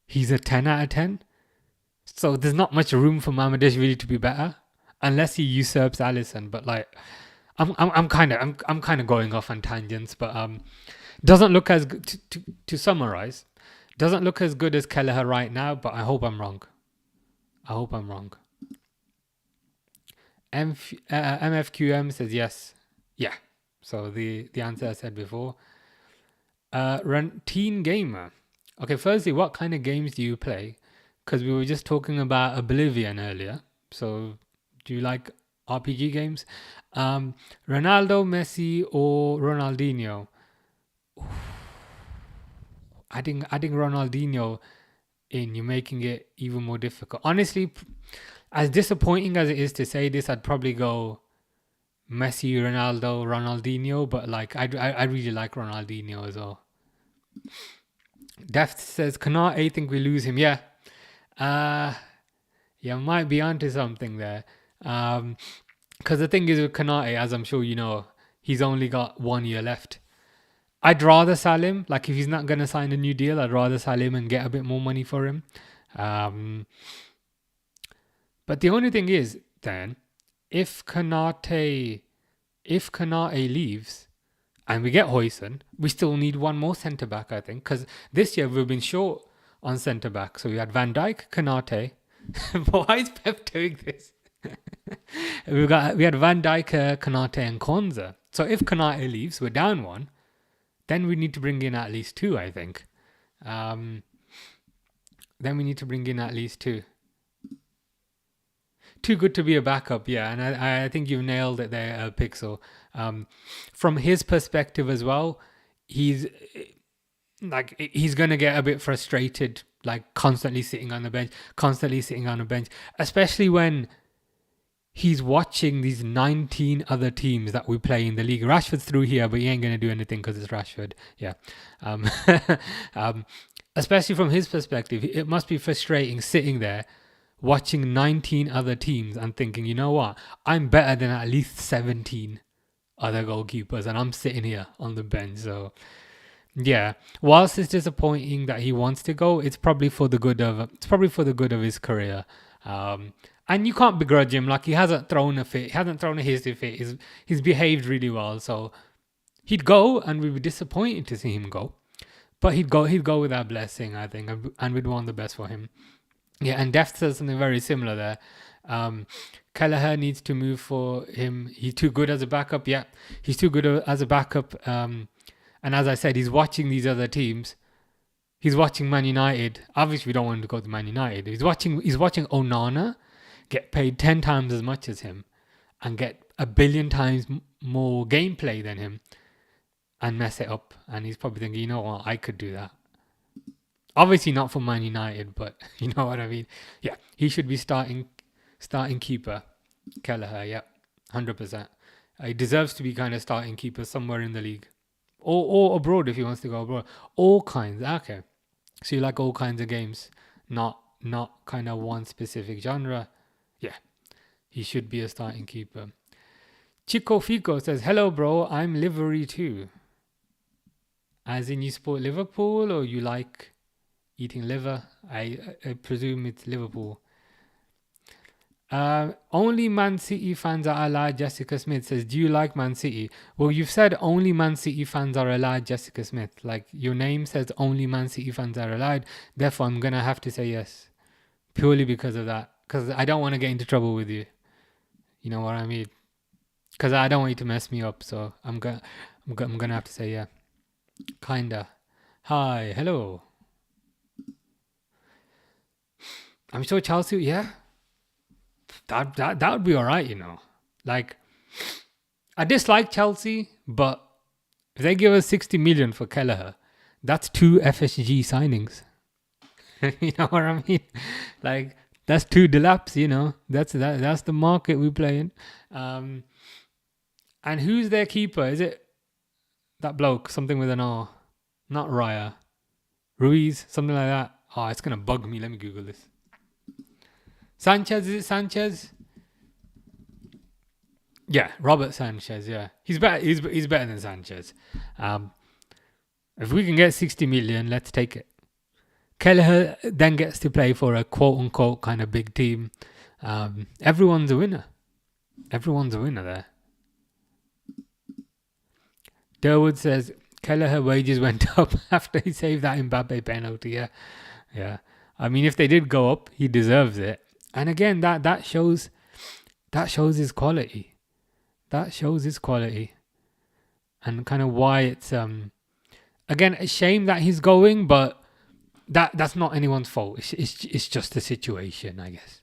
he's a 10 out of 10. So there's not much room for Mamadashvili to be better, unless he usurps Alisson. But like, I'm kind of going off on tangents. But doesn't look as good to summarize. Doesn't look as good as Kelleher right now. But I hope I'm wrong. MFQM says yes. Yeah. So the answer I said before. Teen Gamer. Okay, firstly, what kind of games do you play? Because we were just talking about Oblivion earlier. So do you like RPG games? Ronaldo, Messi, or Ronaldinho? Adding Ronaldinho in, you're making it even more difficult. Honestly, as disappointing as it is to say this, I'd probably go Messi, Ronaldo, Ronaldinho. But like, I really like Ronaldinho as well. Deft says, Kanate, think we lose him. Yeah. Yeah, might be onto something there. Because the thing is with Kanate, as I'm sure you know, he's only got 1 year left. I'd rather sell him. Like if he's not gonna sign a new deal, I'd rather sell him and get a bit more money for him. Um, but the only thing is, then, if Kanate leaves and we get Hoyson, we still need one more centre back, I think, because this year we've been short on centre back. So we had Van Dijk, Kanate. Why is Pep doing this? We had Van Dijk, Kanate, and Konza. So if Kanate leaves, we're down one. Then we need to bring in at least two, I think. Then we need to bring in at least two. Too good to be a backup, yeah. And I think you've nailed it there, Pixel. From his perspective as well, he's gonna get a bit frustrated, like constantly sitting on the bench, especially when he's watching these 19 other teams that we play in the league. Rashford's through here, but he ain't gonna do anything because it's Rashford. Yeah. Especially from his perspective, it must be frustrating sitting there watching 19 other teams and thinking, you know what, I'm better than at least 17 other goalkeepers, and I'm sitting here on the bench. So yeah, whilst it's disappointing that he wants to go, it's probably for the good of his career. And you can't begrudge him. Like, he hasn't thrown a fit, he hasn't thrown a hasty fit. He's behaved really well, so he'd go, and we'd be disappointed to see him go. But he'd go with our blessing, I think, and we'd want the best for him. Yeah, and Deft says something very similar there. Kelleher needs to move for him. He's too good as a backup. Yeah, he's too good as a backup. And as I said, he's watching these other teams. He's watching Man United. Obviously, we don't want him to go to Man United. He's watching Onana get paid 10 times as much as him and get a billion times more gameplay than him and mess it up. And he's probably thinking, you know what, I could do that. Obviously not for Man United, but you know what I mean. Yeah, he should be starting keeper. Kelleher, yeah, 100%. He deserves to be kind of starting keeper somewhere in the league, or abroad if he wants to go abroad. All kinds. Okay, so you like all kinds of games, not kind of one specific genre. Yeah, he should be a starting keeper. Chico Fico says, "Hello, bro. I'm livery too. As in, you support Liverpool, or you like eating liver? I presume it's Liverpool." Only Man City fans are allowed. Jessica Smith says, "Do you like Man City?" Well, you've said only Man City fans are allowed, Jessica Smith. Like, your name says only Man City fans are allowed. Therefore, I'm gonna have to say yes, purely because of that. Because I don't want to get into trouble with you. You know what I mean? Because I don't want you to mess me up. So I'm gonna have to say yeah. Kinda. Hi, hello. I'm sure Chelsea, yeah. That would be alright, you know. Like, I dislike Chelsea, but if they give us 60 million for Kelleher, that's 2 FSG signings. You know what I mean? Like, that's 2 Delaps, you know. That's the market we play in. And who's their keeper? Is it that bloke? Something with an R. Not Raya. Ruiz, something like that. Oh, it's gonna bug me. Let me Google this. Sanchez, is it Sanchez? Yeah, Robert Sanchez, yeah. He's better than Sanchez. If we can get 60 million, let's take it. Kelleher then gets to play for a quote-unquote kind of big team. Everyone's a winner. Everyone's a winner there. Durwood says, Kelleher wages went up after he saved that Mbappe penalty. Yeah. I mean, if they did go up, he deserves it. And again, that shows his quality. That shows his quality. And kind of why it's again, a shame that he's going, but that's not anyone's fault. It's just a situation, I guess.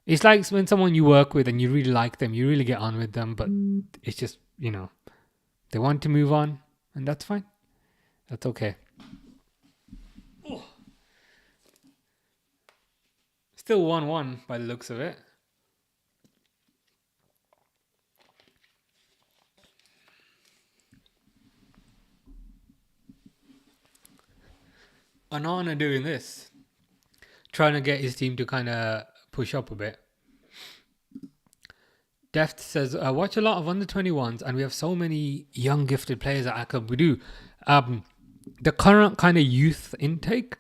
It's like when someone you work with and you really like them, you really get on with them, but it's just, you know, they want to move on, and that's fine. That's okay. Oh. Still 1-1 by the looks of it. Onana doing this, trying to get his team to kind of push up a bit. Deft says, watch a lot of under 21s, and we have so many young gifted players at our club. We do. The current kind of youth intake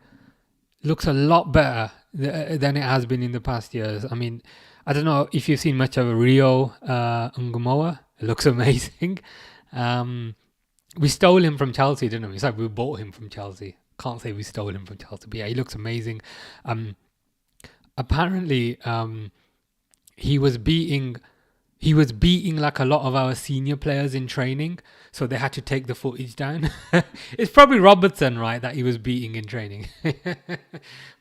looks a lot better than it has been in the past years. I mean, I don't know if you've seen much of Rio Ngumoa. It looks amazing. We stole him from Chelsea, didn't we? It's like we bought him from Chelsea. Can't say we stole him from Chelsea, but yeah, he looks amazing. Apparently, he was beating like a lot of our senior players in training, so they had to take the footage down. It's probably Robertson, right, that he was beating in training.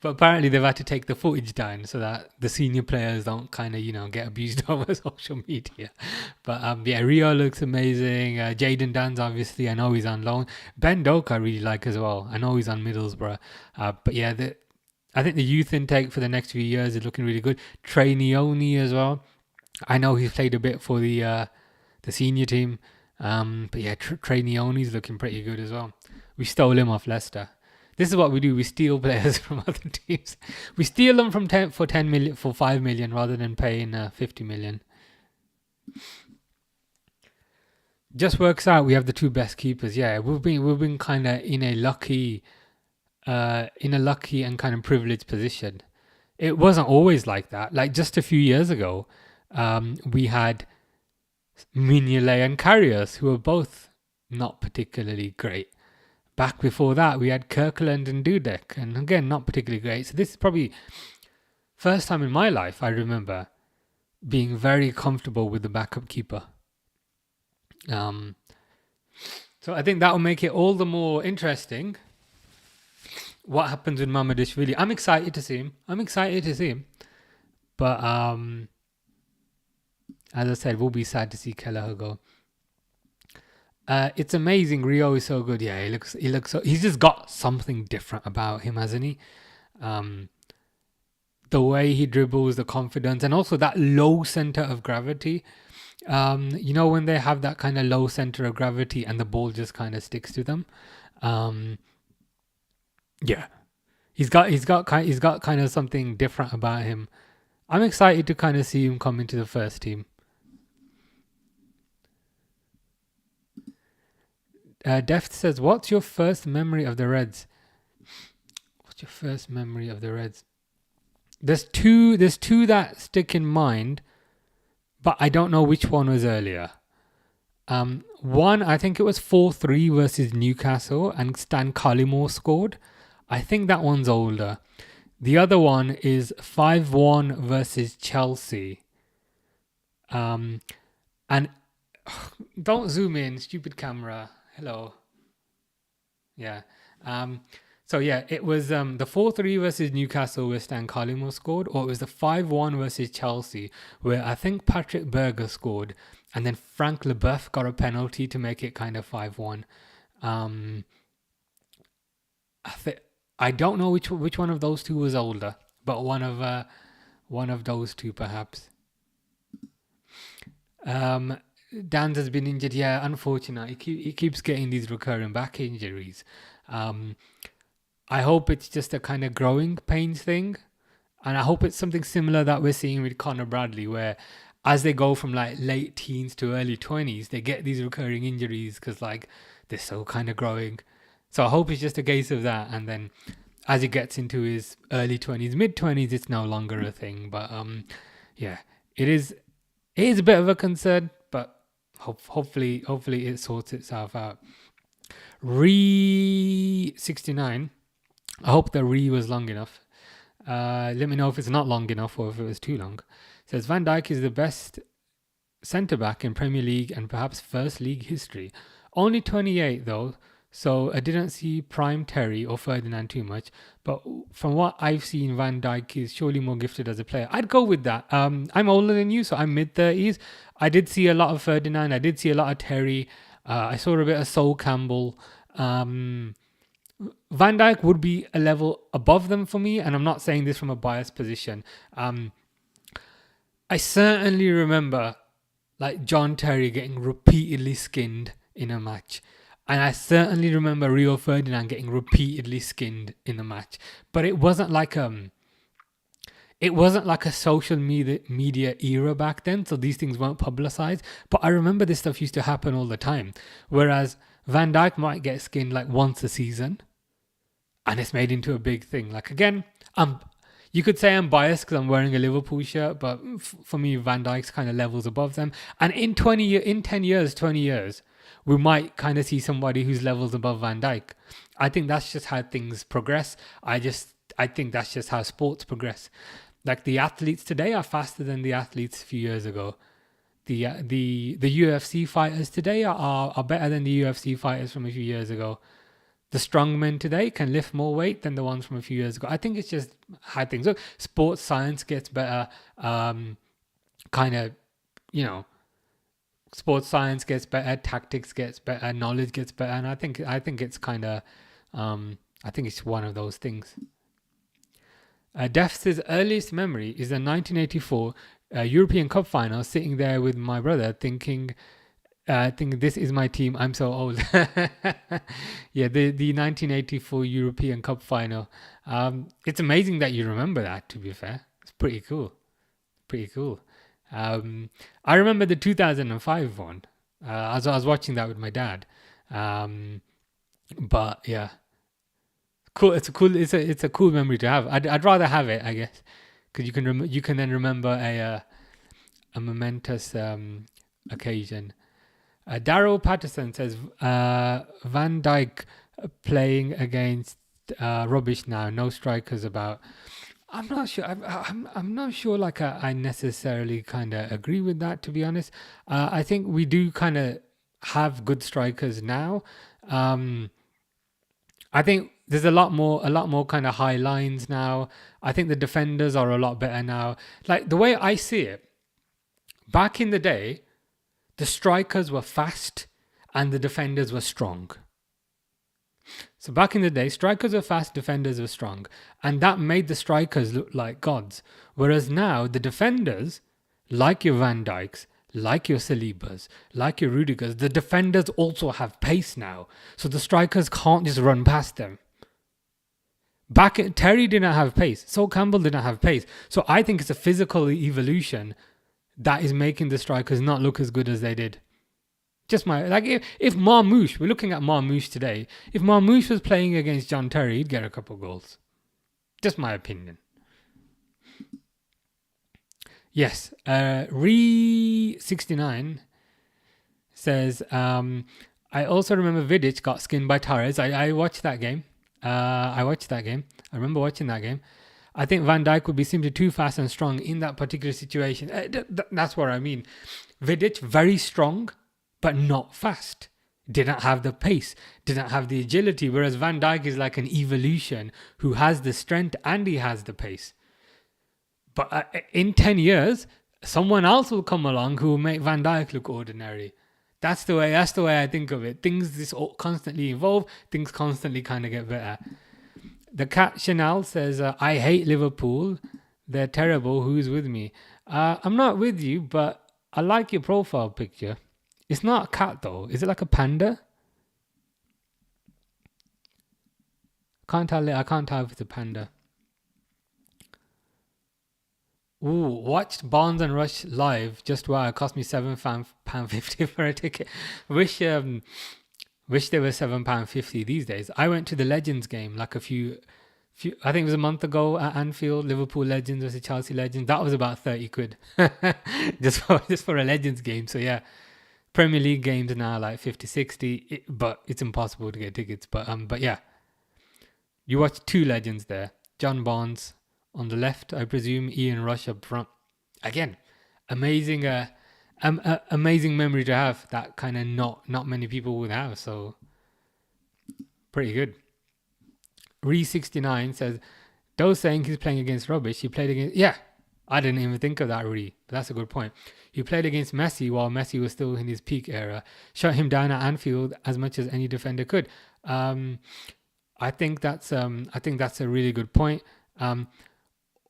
But apparently they've had to take the footage down so that the senior players don't kind of, get abused over social media. But yeah, Rio looks amazing. Jaden Dan's obviously, I know he's on loan. Ben Doak I really like as well. I know he's on Middlesbrough. But yeah, I think the youth intake for the next few years is looking really good. Trey Neone as well. I know he's played a bit for the senior team, but yeah, Trey Neone's looking pretty good as well. We stole him off Leicester. This is what we do: we steal players from other teams. We steal them for 10 million, for 5 million, rather than paying 50 million. Just works out. We have the two best keepers. Yeah, we've been kind of in a lucky and kind of privileged position. It wasn't always like that. Like just a few years ago. We had Mignolet and Karius, who were both not particularly great. Back before that, we had Kirkland and Dudek, and again, not particularly great. So this is probably first time in my life I remember being very comfortable with the backup keeper. So I think that will make it all the more interesting. What happens with Mamadashvili? I'm excited to see him. But as I said, we'll be sad to see Kelleher go. It's amazing. Rio is so good. Yeah, he looks so. He's just got something different about him, hasn't he? The way he dribbles, the confidence, and also that low center of gravity. When they have that kind of low center of gravity and the ball just kind of sticks to them. Yeah, he's got kind of something different about him. I'm excited to kind of see him come into the first team. Deft says, what's your first memory of the Reds? There's two that stick in mind, but I don't know which one was earlier. One, I think it was 4-3 versus Newcastle and Stan Collymore scored. I think that one's older. The other one is 5-1 versus Chelsea. And don't zoom in, stupid camera. Hello. Yeah. So yeah, it was the 4-3 versus Newcastle where Stan Collymore scored, or it was the 5-1 versus Chelsea where I think Patrick Berger scored, and then Frank Leboeuf got a penalty to make it kind of 5-1. I don't know which one of those two was older, but one of those two perhaps. Dan's has been injured. Yeah, unfortunate. He keeps getting these recurring back injuries. I hope it's just a kind of growing pains thing, and I hope it's something similar that we're seeing with Connor Bradley, where as they go from like late teens to early 20s, they get these recurring injuries because like they're so kind of growing. So I hope it's just a case of that, and then as he gets into his early 20s, mid 20s, it's no longer a thing. But yeah, it is a bit of a concern, but hopefully it sorts itself out. Re69. I hope the was long enough. Let me know if it's not long enough or if it was too long. It says Van Dijk is the best centre-back in Premier League and perhaps first league history. Only 28 though, so I didn't see prime Terry or Ferdinand too much. But from what I've seen, Van Dijk is surely more gifted as a player. I'd go with that. I'm older than you, so I'm mid-30s. I did see a lot of Ferdinand. I did see a lot of Terry. I saw a bit of Sol Campbell. Van Dijk would be a level above them for me, and I'm not saying this from a biased position. I certainly remember like John Terry getting repeatedly skinned in a match, and I certainly remember Rio Ferdinand getting repeatedly skinned in the match. But it wasn't like it wasn't like a social media era back then, so these things weren't publicized. But I remember this stuff used to happen all the time. Whereas Van Dijk might get skinned like once a season, and it's made into a big thing. Like again, you could say I'm biased because I'm wearing a Liverpool shirt, but for me, Van Dijk's kind of levels above them. And in 10 years, 20 years, we might kind of see somebody who's levels above Van Dijk. I think that's just how things progress. I think that's just how sports progress. Like the athletes today are faster than the athletes a few years ago. The UFC fighters today are better than the UFC fighters from a few years ago. The strongmen today can lift more weight than the ones from a few years ago. I think it's just how things look. Sports science gets better. Kind of, you know, sports science gets better. Tactics gets better. Knowledge gets better. And I think it's kind of, I think it's one of those things. Def's earliest memory is the 1984 European Cup final, sitting there with my brother thinking this is my team. I'm so old. Yeah, the 1984 European Cup final. It's amazing that you remember that, to be fair. It's pretty cool. Pretty cool. I remember the 2005 one. I was watching that with my dad. But yeah, cool. It's a cool memory to have. I'd rather have it, I guess, because you can then remember a momentous occasion. Daryl Patterson says Van Dijk playing against rubbish now. No strikers about. I'm not sure. I'm not sure. Like I necessarily kind of agree with that. To be honest, I think we do kind of have good strikers now. I think there's a lot more kind of high lines now. I think the defenders are a lot better now. Like the way I see it, back in the day, the strikers were fast and the defenders were strong. So back in the day, strikers were fast, defenders were strong. And that made the strikers look like gods. Whereas now, the defenders, like your Van Dijks, like your Salibas, like your Rudigers, the defenders also have pace now. So the strikers can't just run past them. Terry didn't have pace. Sol Campbell didn't have pace. So I think it's a physical evolution that is making the strikers not look as good as they did. Just if Marmoush, we're looking at Marmoush today. If Marmoush was playing against John Terry, he'd get a couple goals. Just my opinion. Yes, Re69 says, I also remember Vidic got skinned by Torres. I watched that game. I remember watching that game. I think Van Dijk would be simply too fast and strong in that particular situation. That's what I mean. Vidic, very strong, but not fast. Didn't have the pace, didn't have the agility, whereas Van Dijk is like an evolution who has the strength and he has the pace. But in 10 years, someone else will come along who will make Van Dijk look ordinary. That's the way I think of it. Things just constantly evolve, things constantly kind of get better. The cat Chanel says, I hate Liverpool. They're terrible. Who's with me? I'm not with you, but I like your profile picture. It's not a cat though. Is it like a panda? I can't tell if it's a panda. Ooh, watched Barnes and Rush live. Just wow, it cost me £7.50 for a ticket. Wish they were £7.50 these days. I went to the Legends game like a few I think it was a month ago at Anfield. Liverpool Legends versus Chelsea Legends. That was about 30 quid just for a Legends game. So yeah, Premier League games are now like 50, 60, but it's impossible to get tickets. But yeah, you watch two legends there. John Barnes on the left, I presume. Ian Rush up front. Again, amazing memory to have. That kind of not many people would have. So pretty good. Re69 says, Doe saying he's playing against rubbish. He played against... Yeah, I didn't even think of that, Re. But that's a good point. He played against Messi while Messi was still in his peak era. Shut him down at Anfield as much as any defender could. I think that's a really good point.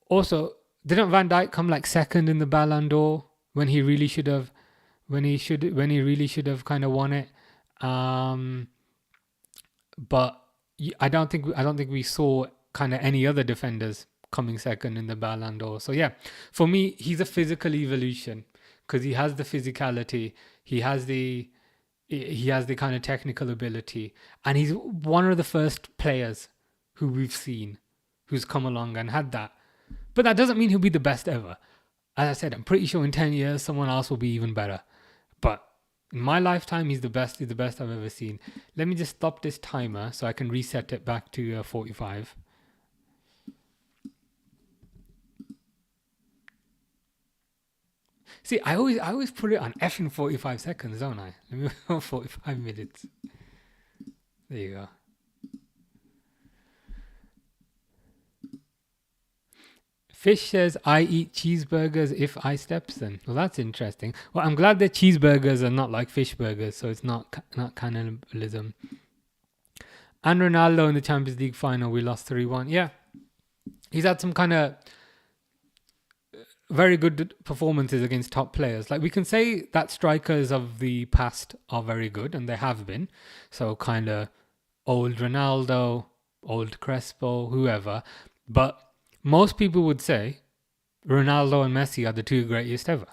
Also, didn't Van Dijk come like second in the Ballon d'Or when he really should have kind of won it? But I don't think we saw kind of any other defenders coming second in the Ballon d'Or. So yeah, for me, he's a physical evolution because he has the physicality, he has the kind of technical ability, and he's one of the first players who we've seen who's come along and had that. But that doesn't mean he'll be the best ever. As I said, I'm pretty sure in 10 years someone else will be even better. But in my lifetime, he's the best I've ever seen. Let me just stop this timer so I can reset it back to 45. See, I always put it on effing 45 seconds, don't I? Let me 45 minutes. There you go. Fish says, I eat cheeseburgers if I steps them. Well, that's interesting. Well, I'm glad that cheeseburgers are not like fish burgers, so it's not cannibalism. And Ronaldo in the Champions League final, we lost 3-1. Yeah, he's had some kind of very good performances against top players. Like, we can say that strikers of the past are very good, and they have been. So kind of old Ronaldo, old Crespo, whoever. But most people would say Ronaldo and Messi are the two greatest ever.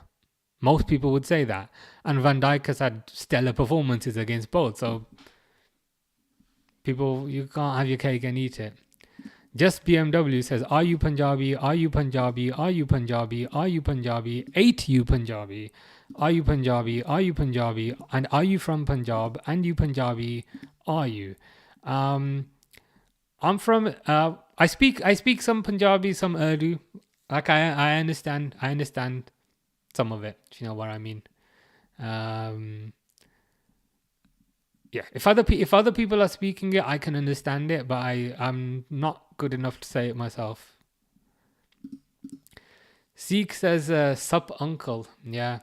Most people would say that. And Van Dijk has had stellar performances against both. So people, you can't have your cake and eat it. Just BMW says, are you Punjabi? Are you Punjabi? Are you Punjabi? Are you Punjabi? Ain't you Punjabi? Are you Punjabi? Are you Punjabi? And are you from Punjab? And you Punjabi? Are you? I'm from... I speak some Punjabi, some Urdu. Like I understand some of it. Do you know what I mean? Yeah, if other people are speaking it, I can understand it, but I'm not good enough to say it myself. Sikh says, "Sup, uncle." Yeah,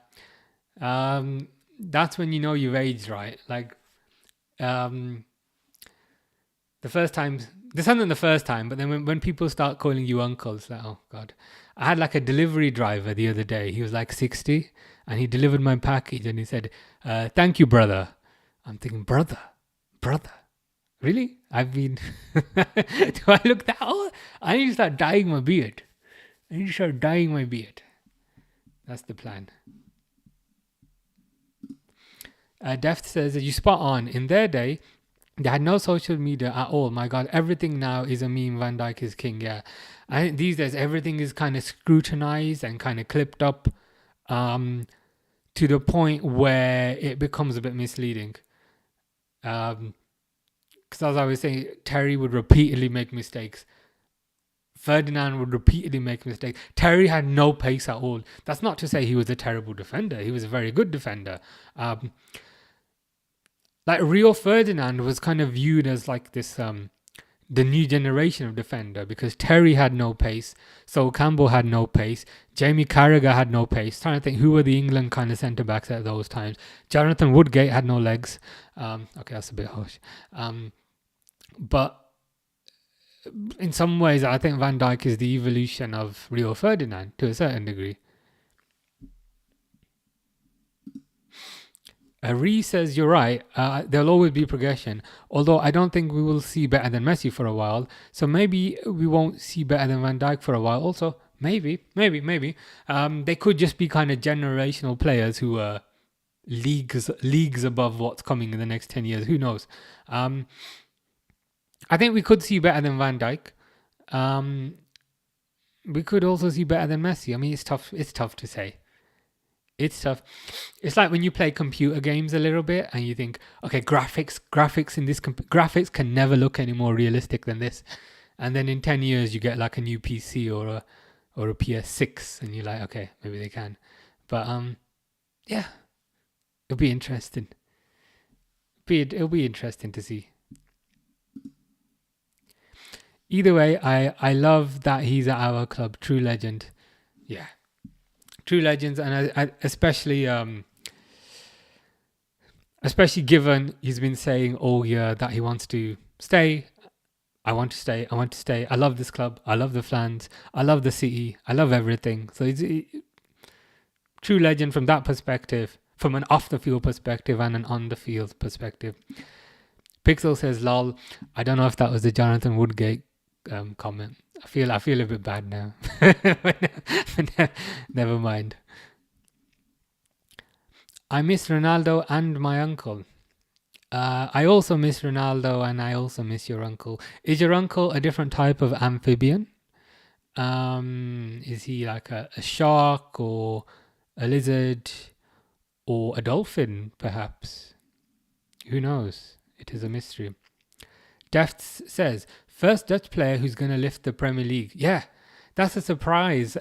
that's when you know you've aged, right? Like, the first time, this isn't the first time, but then when people start calling you uncle, it's like, oh god. I had like a delivery driver the other day. He was like 60, and he delivered my package, and he said, "Thank you, brother." I'm thinking, brother, really? I've been. Do I look that old? I need to start dyeing my beard. That's the plan. Deft says, you spot on. In their day, they had no social media at all. My God, everything now is a meme. Van Dijk is king. Yeah, I think these days everything is kind of scrutinized and kind of clipped up, to the point where it becomes a bit misleading. Because as I was saying, Terry would repeatedly make mistakes. Ferdinand would repeatedly make mistakes. Terry had no pace at all. That's not to say he was a terrible defender. He was a very good defender. Like Rio Ferdinand was kind of viewed as like this, the new generation of defender, because Terry had no pace, Sol Campbell had no pace, Jamie Carragher had no pace. Trying to think who were the England kind of centre backs at those times. Jonathan Woodgate had no legs. Okay, that's a bit harsh. But in some ways, I think Van Dijk is the evolution of Rio Ferdinand to a certain degree. Ree says, you're right, there'll always be progression, although I don't think we will see better than Messi for a while, so maybe we won't see better than Van Dijk for a while. Also, maybe, they could just be kind of generational players who are leagues above what's coming in the next 10 years, who knows. I think we could see better than Van Dijk. We could also see better than Messi. I mean, it's tough to say. It's tough. It's like when you play computer games a little bit and you think, okay, graphics in this graphics can never look any more realistic than this, and then in 10 years you get like a new PC or a PS6, and you're like, okay, maybe they can. But yeah, it'll be interesting. It'll be interesting to see. Either way, I love that he's at our club. True legend. Yeah. True legends, and I especially given he's been saying all year that he wants to stay. I want to stay. I love this club. I love the fans. I love the city. I love everything. So he's true legend from that perspective, from an off the field perspective and an on the field perspective. Pixel says, "Lol." I don't know if that was the Jonathan Woodgate comment. I feel a bit bad now. Never mind. I miss Ronaldo and my uncle. I also miss Ronaldo and I also miss your uncle. Is your uncle a different type of amphibian? Is he like a shark or a lizard or a dolphin, perhaps? Who knows? It is a mystery. Defts says, first Dutch player who's going to lift the Premier League. Yeah, that's a surprise.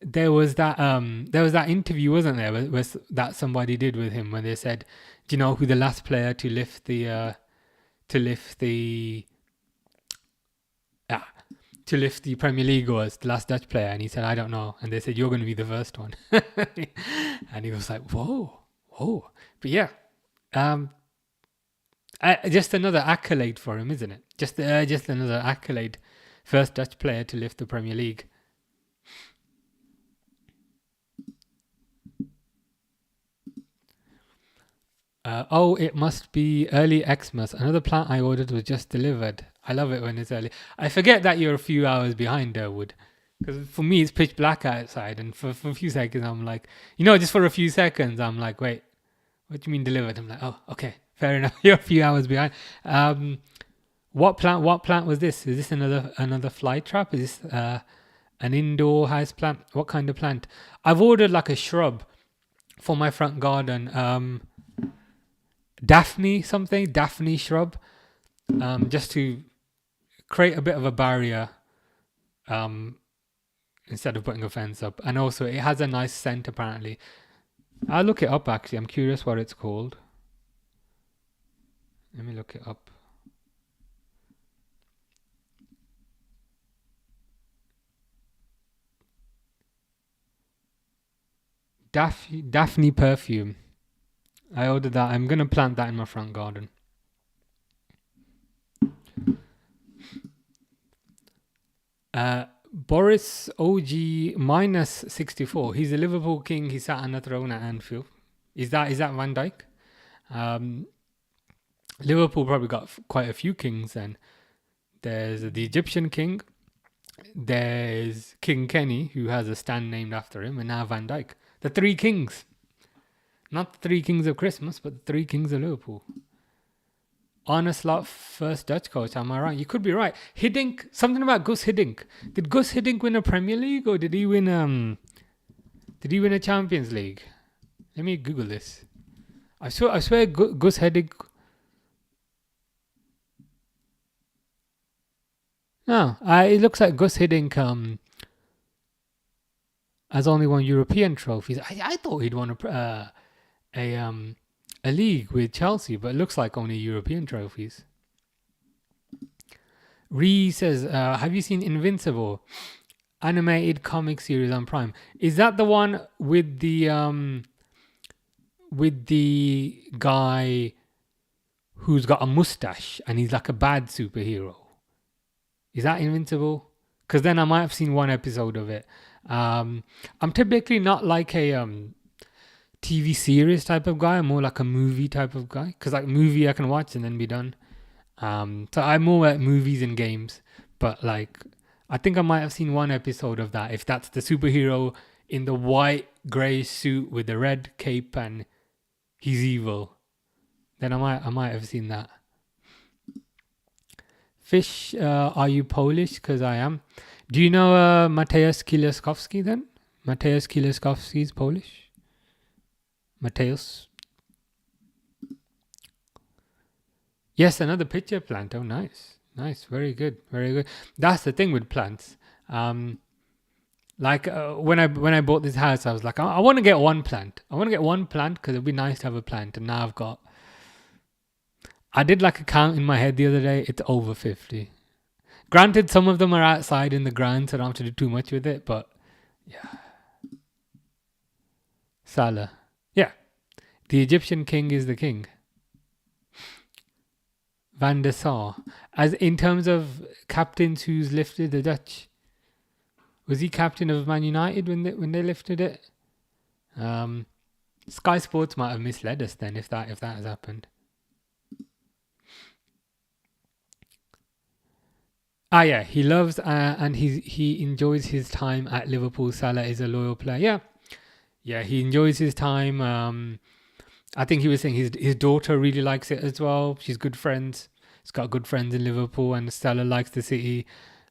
There was that interview, wasn't there, that somebody did with him when they said, do you know who the last player to lift ah, to lift the Premier League was, the last Dutch player? And he said, I don't know. And they said, you're going to be the first one. And he was like, whoa, whoa. But yeah, um, just another accolade for him, isn't it? Just another accolade. First Dutch player to lift the Premier League. It must be early Xmas. Another plant I ordered was just delivered. I love it when it's early. I forget that you're a few hours behind, Durwood. Because for me, it's pitch black outside. And for a few seconds, I'm like, just for a few seconds, I'm like, wait, what do you mean delivered? I'm like, oh, okay, fair enough. You're a few hours behind. What plant was this? Is this another fly trap? Is this an indoor house plant? What kind of plant? I've ordered like a shrub for my front garden. Daphne shrub, just to create a bit of a barrier, instead of putting a fence up. And also, it has a nice scent apparently. I'll look it up actually. I'm curious what it's called. Let me look it up. Daphne perfume. I ordered that. I'm gonna plant that in my front garden. Boris OG minus 64. He's a Liverpool king. He sat on a throne at Anfield. Is that Van Dijk? Liverpool probably got quite a few kings then. There's the Egyptian king. There's King Kenny, who has a stand named after him, and now Van Dijk. The three kings. Not the three kings of Christmas, but the three kings of Liverpool. Arne Slot, first Dutch coach. Am I right? You could be right. Hiddink, something about Gus Hiddink. Did Gus Hiddink win a Premier League or did he win a Champions League? Let me Google this. I swear Gus Hiddink. No, it looks like Gus Hiddink has only won European trophies. I thought he'd won a league with Chelsea, but it looks like only European trophies. Ree says, have you seen Invincible? Animated comic series on Prime. Is that the one with the guy who's got a mustache and he's like a bad superhero? Is that Invincible? Because then I might have seen one episode of it. I'm typically not like a TV series type of guy. I'm more like a movie type of guy. Because like movie I can watch and then be done. So I'm more at movies and games. But like, I think I might have seen one episode of that. If that's the superhero in the white grey suit with the red cape and he's evil, then I might have seen that. Fish, are you Polish? Because I am. Do you know Mateusz Kieliszkowski then? Mateusz Kieliszkowski is Polish. Mateusz. Yes, another pitcher plant. Oh, nice. Nice. Very good. Very good. That's the thing with plants. Like when I bought this house, I was like, I want to get one plant. I want to get one plant because it'd be nice to have a plant. And now I did like a count in my head the other day. It's over 50. Granted, some of them are outside in the ground, so I don't have to do too much with it. But yeah. Salah. Yeah. The Egyptian king is the king. Van der Sar. As in terms of captains who's lifted the Dutch, was he captain of Man United when they lifted it? Sky Sports might have misled us then if that has happened. Yeah, he loves and he enjoys his time at Liverpool. Salah is a loyal player. Yeah, he enjoys his time. I think he was saying his daughter really likes it as well. She's good friends. He's got good friends in Liverpool, and Salah likes the city.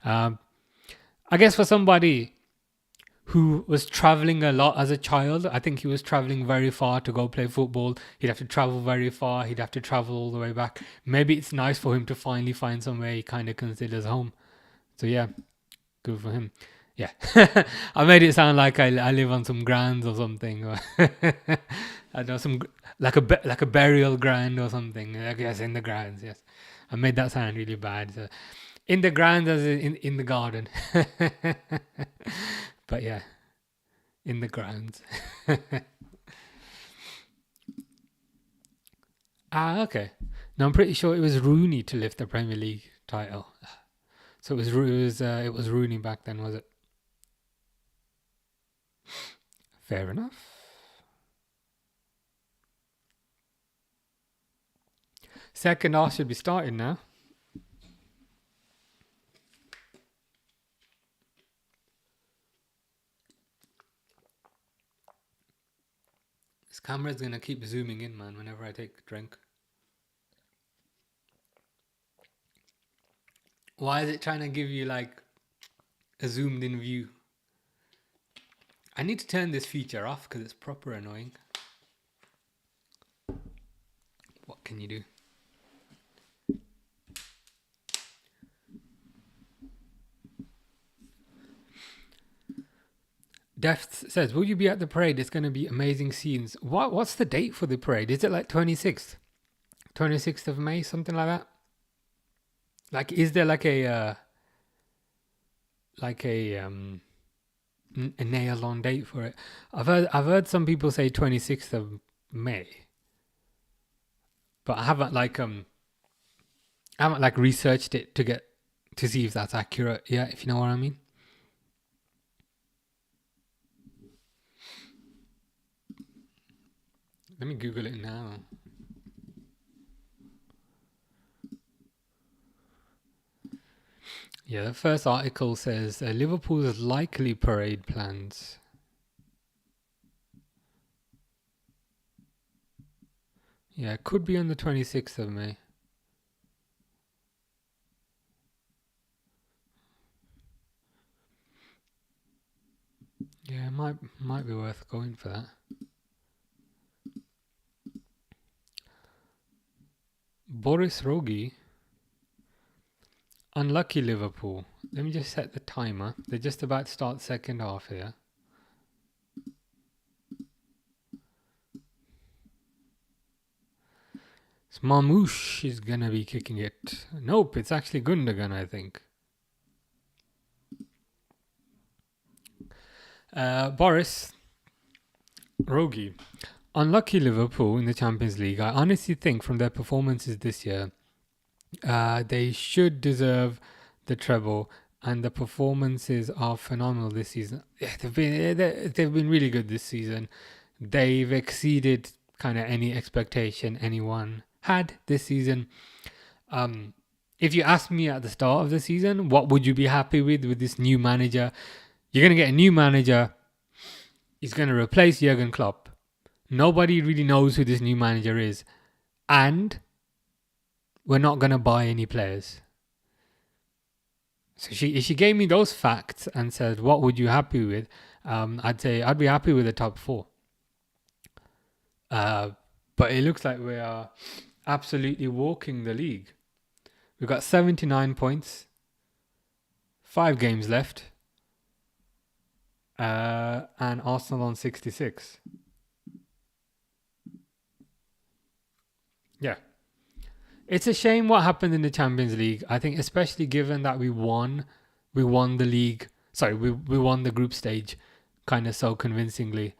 Um, I guess for somebody who was traveling a lot as a child, I think he was traveling very far to go play football. He'd have to travel very far. He'd have to travel all the way back. Maybe it's nice for him to finally find somewhere he kind of considers home. So yeah, good for him. Yeah, I made it sound like I live on some grounds or something. I know some like a burial ground or something. I guess in the grounds. Yes, I made that sound really bad. So, in the grounds as in the garden. But yeah, in the grounds. Okay. No, I'm pretty sure it was Rooney to lift the Premier League title. So it was Rooney back then, was it? Fair enough. Second half should be starting now. This camera's gonna keep zooming in, man, whenever I take a drink. Why is it trying to give you like a zoomed in view? I need to turn this feature off because it's proper annoying. What can you do? Deft says, will you be at the parade? It's going to be amazing scenes. What's the date for the parade? Is it like 26th? 26th of May, something like that? Like, is there like a nail on date for it? I've heard some people say 26th of May. But I haven't researched it to see if that's accurate. Yeah, if you know what I mean. Let me Google it now. Yeah, the first article says Liverpool's likely parade plans. Yeah, it could be on the 26th of May. Yeah, it might be worth going for that. Boris Rogi. Unlucky Liverpool. Let me just set the timer. They're just about to start second half here. Marmoush is gonna be kicking it. Nope, it's actually Gundogan, I think. Boris Rogi. Unlucky Liverpool in the Champions League. I honestly think from their performances this year, they should deserve the treble, and the performances are phenomenal this season. Yeah, they've been really good this season. They've exceeded kind of any expectation anyone had this season. If you asked me at the start of the season, what would you be happy with this new manager? You're going to get a new manager. He's going to replace Jurgen Klopp. Nobody really knows who this new manager is. And we're not going to buy any players. So if she gave me those facts and said, what would you happy with? I'd say I'd be happy with the top four. But it looks like we are absolutely walking the league. We've got 79 points. 5 games left. And Arsenal on 66. Yeah. It's a shame what happened in the Champions League. I think especially given that we won the league. Sorry, we won the group stage kind of so convincingly.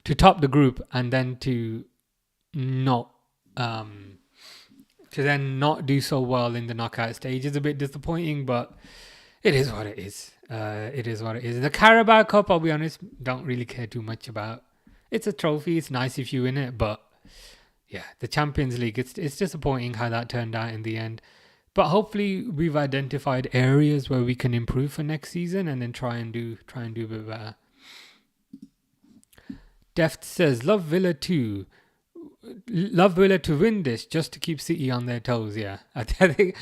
To top the group and then to not do so well in the knockout stage is a bit disappointing, but it is what it is. It is what it is. The Carabao Cup, I'll be honest, don't really care too much about. It's a trophy. It's nice if you win it, but yeah, the Champions League, it's disappointing how that turned out in the end. But hopefully we've identified areas where we can improve for next season, and then try and do a bit better. Deft says, love Villa to win this just to keep City on their toes. Yeah, I think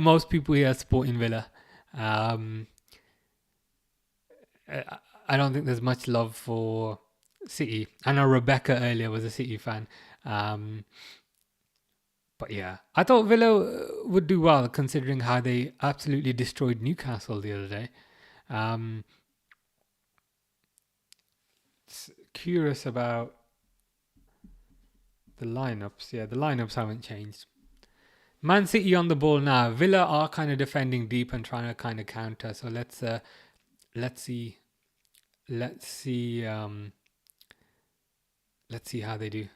most people here are supporting Villa. I don't think there's much love for City. I know Rebecca earlier was a City fan. But yeah, I thought Villa would do well considering how they absolutely destroyed Newcastle the other day. Curious about the lineups. Yeah, the lineups haven't changed. Man City on the ball now. Villa are kind of defending deep and trying to kind of counter. So let's see how they do.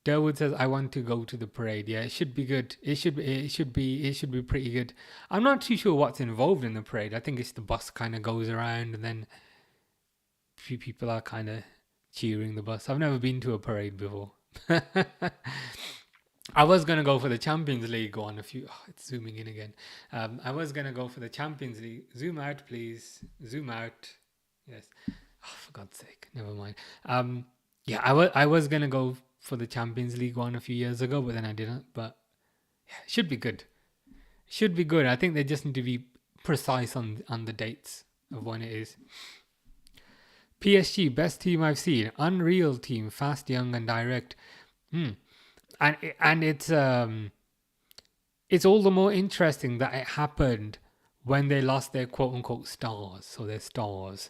Derwood says, "I want to go to the parade." Yeah, it should be good. It should be pretty good. I'm not too sure what's involved in the parade. I think it's the bus kind of goes around, and then a few people are kind of cheering the bus. I've never been to a parade before. I was gonna go for the Champions League one. It's zooming in again. I was gonna go for the Champions League. Zoom out, please. Zoom out. Yes. Oh, for God's sake. Never mind. Yeah, I was gonna go for the Champions League one a few years ago, but then I didn't. But yeah, it should be good. Should be good. I think they just need to be precise on the dates of when it is. PSG, best team I've seen. Unreal team, fast, young, and direct. And it's all the more interesting that it happened when they lost their quote unquote stars. So their stars.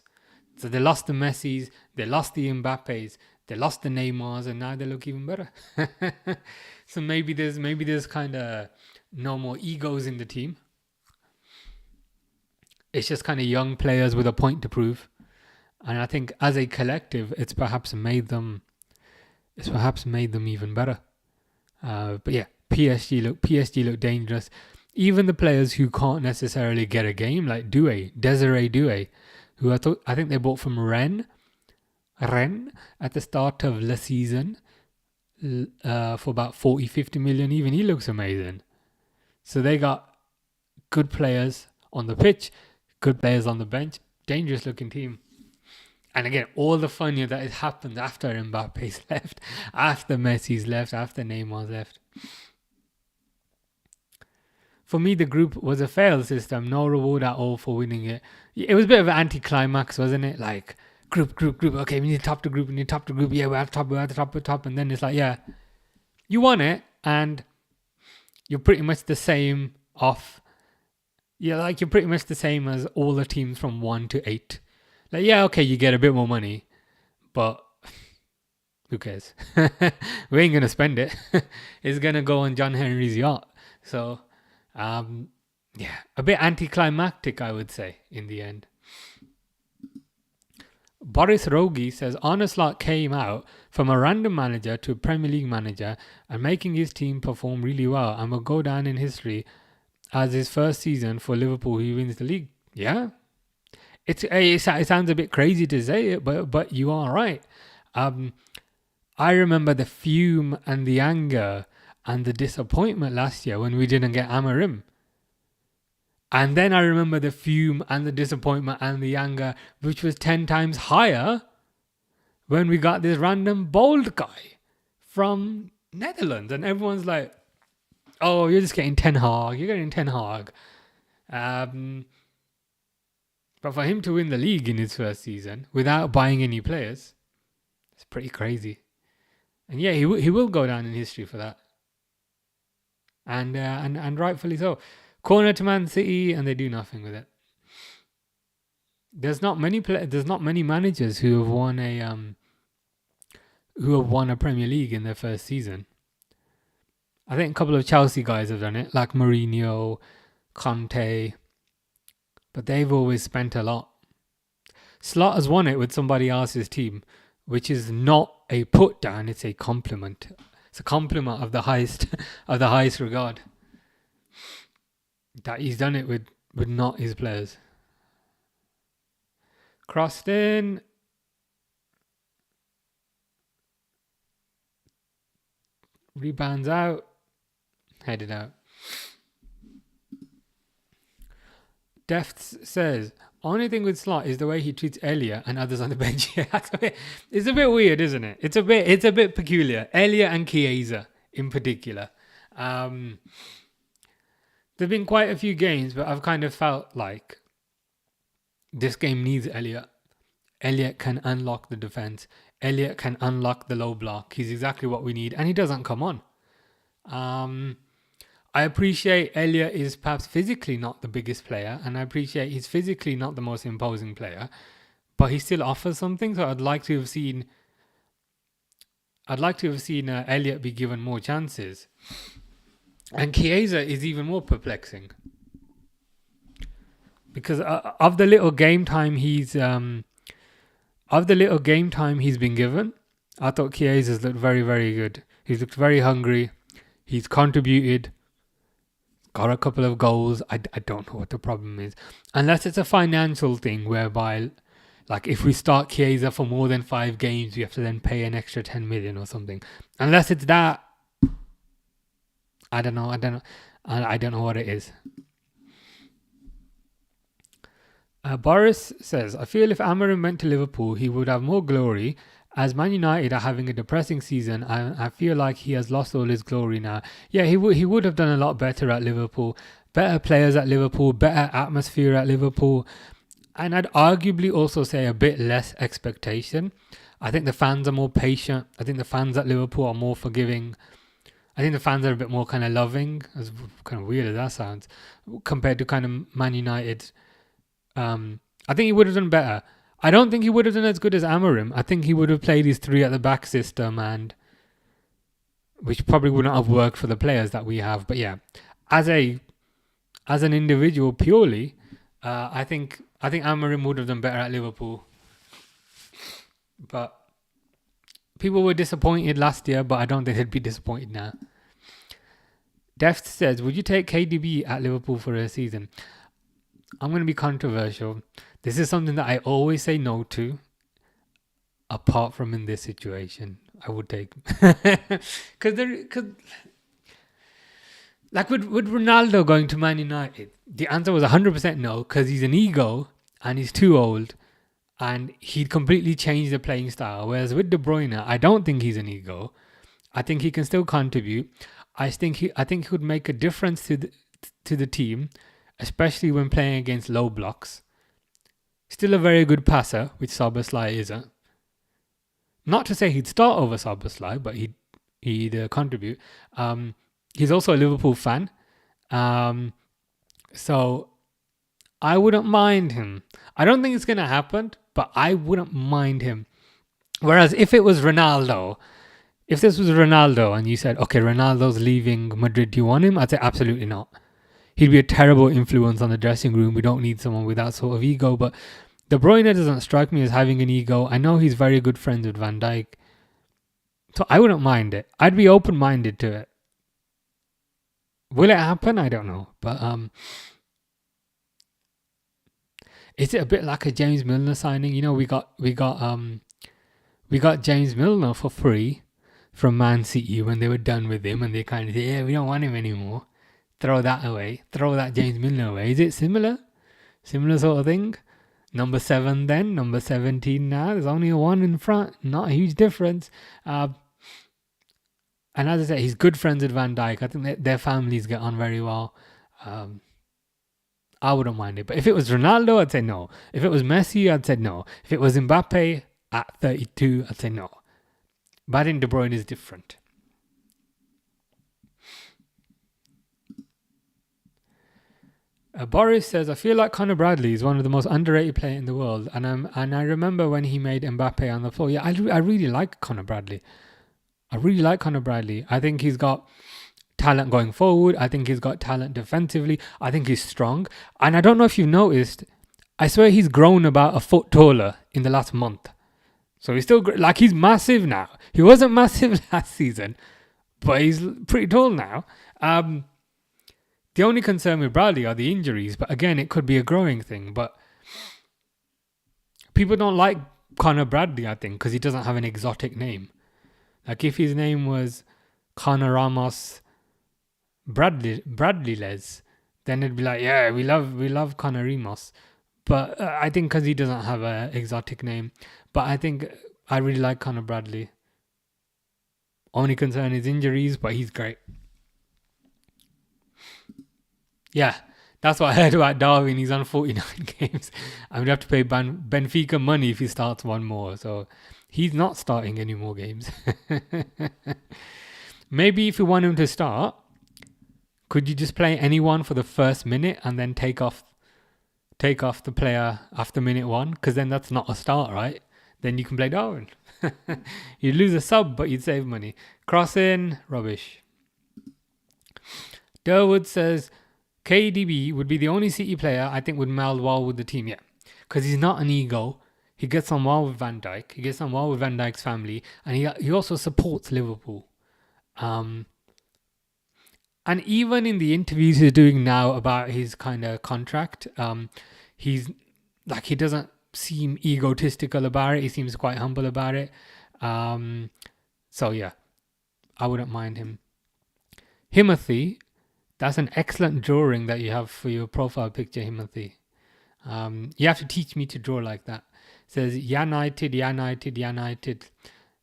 So they lost the Messis, they lost the Mbappes, they lost the Neymars, and now they look even better. So maybe there's kind of no more egos in the team. It's just kind of young players with a point to prove. And I think as a collective, it's perhaps made them even better. But yeah, PSG look dangerous. Even the players who can't necessarily get a game, like Desiree Doué, who I think they bought from Rennes at the start of the season for about 40-50 million. Even he looks amazing. So they got good players on the pitch, good players on the bench, dangerous looking team. And again, all the fun that has happened after Mbappe's left, after Messi's left, after Neymar's left. For me, the group was a failed system. No reward at all for winning it. It was a bit of an anticlimax, wasn't it? Like, group. Okay, we need to top the group. Yeah, we have to top. And then it's like, yeah, you won it. And you're pretty much the same off. Yeah, like you're pretty much the same as all the teams from 1 to 8. Like, yeah, okay, you get a bit more money, but who cares? We ain't gonna spend it. It's gonna go on John Henry's yacht. So, yeah, a bit anticlimactic, I would say, in the end. Boris Rogi says Arne Slot came out from a random manager to a Premier League manager and making his team perform really well and will go down in history as his first season for Liverpool. He wins the league. Yeah. It sounds a bit crazy to say it, but you are right. I remember the fume and the anger and the disappointment last year when we didn't get Amarim. And then I remember the fume and the disappointment and the anger, which was 10 times higher when we got this random bold guy from Netherlands. And everyone's like, oh, you're just getting Ten Hag. You're getting Ten Hag. But for him to win the league in his first season without buying any players, it's pretty crazy. And yeah, he will go down in history for that. And rightfully so. Corner to Man City, and they do nothing with it. There's not many managers who have won a Premier League in their first season. I think a couple of Chelsea guys have done it, like Mourinho, Conte. But they've always spent a lot. Slot has won it with somebody else's team, which is not a put down, it's a compliment. It's a compliment of the highest regard. That he's done it with not his players. Crossed in. Rebounds out. headed out. Defts says, only thing with Slot is the way he treats Elliot and others on the bench. Yeah, it's a bit weird, isn't it? It's a bit peculiar. Elliot and Chiesa in particular. There've been quite a few games, but I've kind of felt like this game needs Elliot. Elliot can unlock the defense. Elliot can unlock the low block. He's exactly what we need, and he doesn't come on. I appreciate Elliot is perhaps physically not the biggest player, and I appreciate he's physically not the most imposing player, but he still offers something. So I'd like to have seen Elliot be given more chances. And Chiesa is even more perplexing because of the little game time he's been given. I thought Chiesa's looked very, very good. He's looked very hungry. He's contributed. Got a couple of goals. I don't know what the problem is. Unless it's a financial thing whereby, like, if we start Chiesa for more than 5 games, we have to then pay an extra 10 million or something. Unless it's that, I don't know. I don't know what it is. Boris says, I feel if Amorim went to Liverpool, he would have more glory. As Man United are having a depressing season, I feel like he has lost all his glory now. Yeah, he would have done a lot better at Liverpool. Better players at Liverpool, better atmosphere at Liverpool. And I'd arguably also say a bit less expectation. I think the fans are more patient. I think the fans at Liverpool are more forgiving. I think the fans are a bit more kind of loving, as kind of weird as that sounds, compared to kind of Man United. I think he would have done better. I don't think he would have done as good as Amorim. I think he would have played his 3 at the back system, and which probably wouldn't have worked for the players that we have. But yeah, as an individual purely, I think Amorim would have done better at Liverpool. But people were disappointed last year, but I don't think they'd be disappointed now. Deft says, would you take KDB at Liverpool for a season? I'm going to be controversial. This is something that I always say no to, apart from in this situation. I would take because like with Ronaldo going to Man United, the answer was 100% no, because he's an ego and he's too old and he'd completely change the playing style. Whereas with De Bruyne, I don't think he's an ego. I think he can still contribute. I think he would make a difference to the team, especially when playing against low blocks. Still a very good passer, which Szoboszlai isn't. Not to say he'd start over Szoboszlai, but he'd contribute. He's also a Liverpool fan. So I wouldn't mind him. I don't think it's going to happen, but I wouldn't mind him. Whereas if this was Ronaldo and you said, okay, Ronaldo's leaving Madrid, do you want him? I'd say absolutely not. He'd be a terrible influence on the dressing room. We don't need someone with that sort of ego. But De Bruyne doesn't strike me as having an ego. I know he's very good friends with Van Dijk. So I wouldn't mind it. I'd be open-minded to it. Will it happen? I don't know. But is it a bit like a James Milner signing? You know, we got James Milner for free from Man City when they were done with him, and they kind of said, yeah, we don't want him anymore. Throw that away. Throw that James Milner away. Is it similar? Similar sort of thing? Number 7 then, number 17 now. There's only a 1 in front. Not a huge difference. And as I said, he's good friends with Van Dijk. I think their families get on very well. I wouldn't mind it. But if it was Ronaldo, I'd say no. If it was Messi, I'd say no. If it was Mbappe at 32, I'd say no. But I think De Bruyne is different. Boris says, I feel like Conor Bradley is one of the most underrated players in the world. And I remember when he made Mbappe on the floor. Yeah, I really like Conor Bradley. I think he's got talent going forward. I think he's got talent defensively. I think he's strong. And I don't know if you've noticed, I swear he's grown about a foot taller in the last month. So he's still, like, he's massive now. He wasn't massive last season, but he's pretty tall now. The only concern with Bradley are the injuries. But again, it could be a growing thing. But people don't like Conor Bradley, I think, because he doesn't have an exotic name. Like if his name was Conor Ramos Bradley Les, then it'd be like, yeah, we love Conor Ramos. But I think because he doesn't have a exotic name. But I think I really like Conor Bradley. Only concern is injuries, but he's great. Yeah, that's what I heard about Darwin. He's on 49 games. I would have to pay Benfica money if he starts one more. So he's not starting any more games. Maybe if you want him to start, could you just play anyone for the first minute and then take off the player after minute one? Because then that's not a start, right? Then you can play Darwin. You'd lose a sub, but you'd save money. Cross in, rubbish. Durwood says KDB would be the only City player I think would meld well with the team. Yeah, because he's not an ego. He gets on well with Van Dijk. He gets on well with Van Dijk's family, and he also supports Liverpool. And even in the interviews he's doing now about his kind of contract, he's like, he doesn't seem egotistical about it. He seems quite humble about it. So yeah, I wouldn't mind him. Himothy, that's an excellent drawing that you have for your profile picture, Himothy. You have to teach me to draw like that. It says United.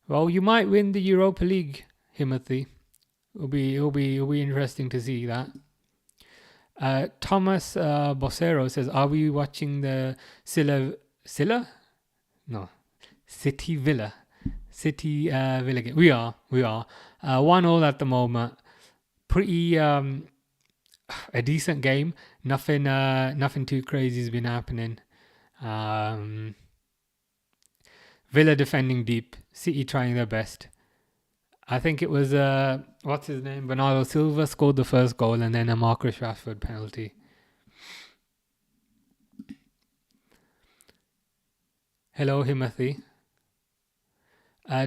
Well, you might win the Europa League, Himothy. It'll be interesting to see that. Thomas Bossero says, "Are we watching the City Villa game?" We are 1-1 at the moment. Pretty a decent game. Nothing too crazy has been happening. Villa defending deep. City trying their best. I think it was what's his name? Bernardo Silva scored the first goal, and then a Marcus Rashford penalty. Hello, Himothy.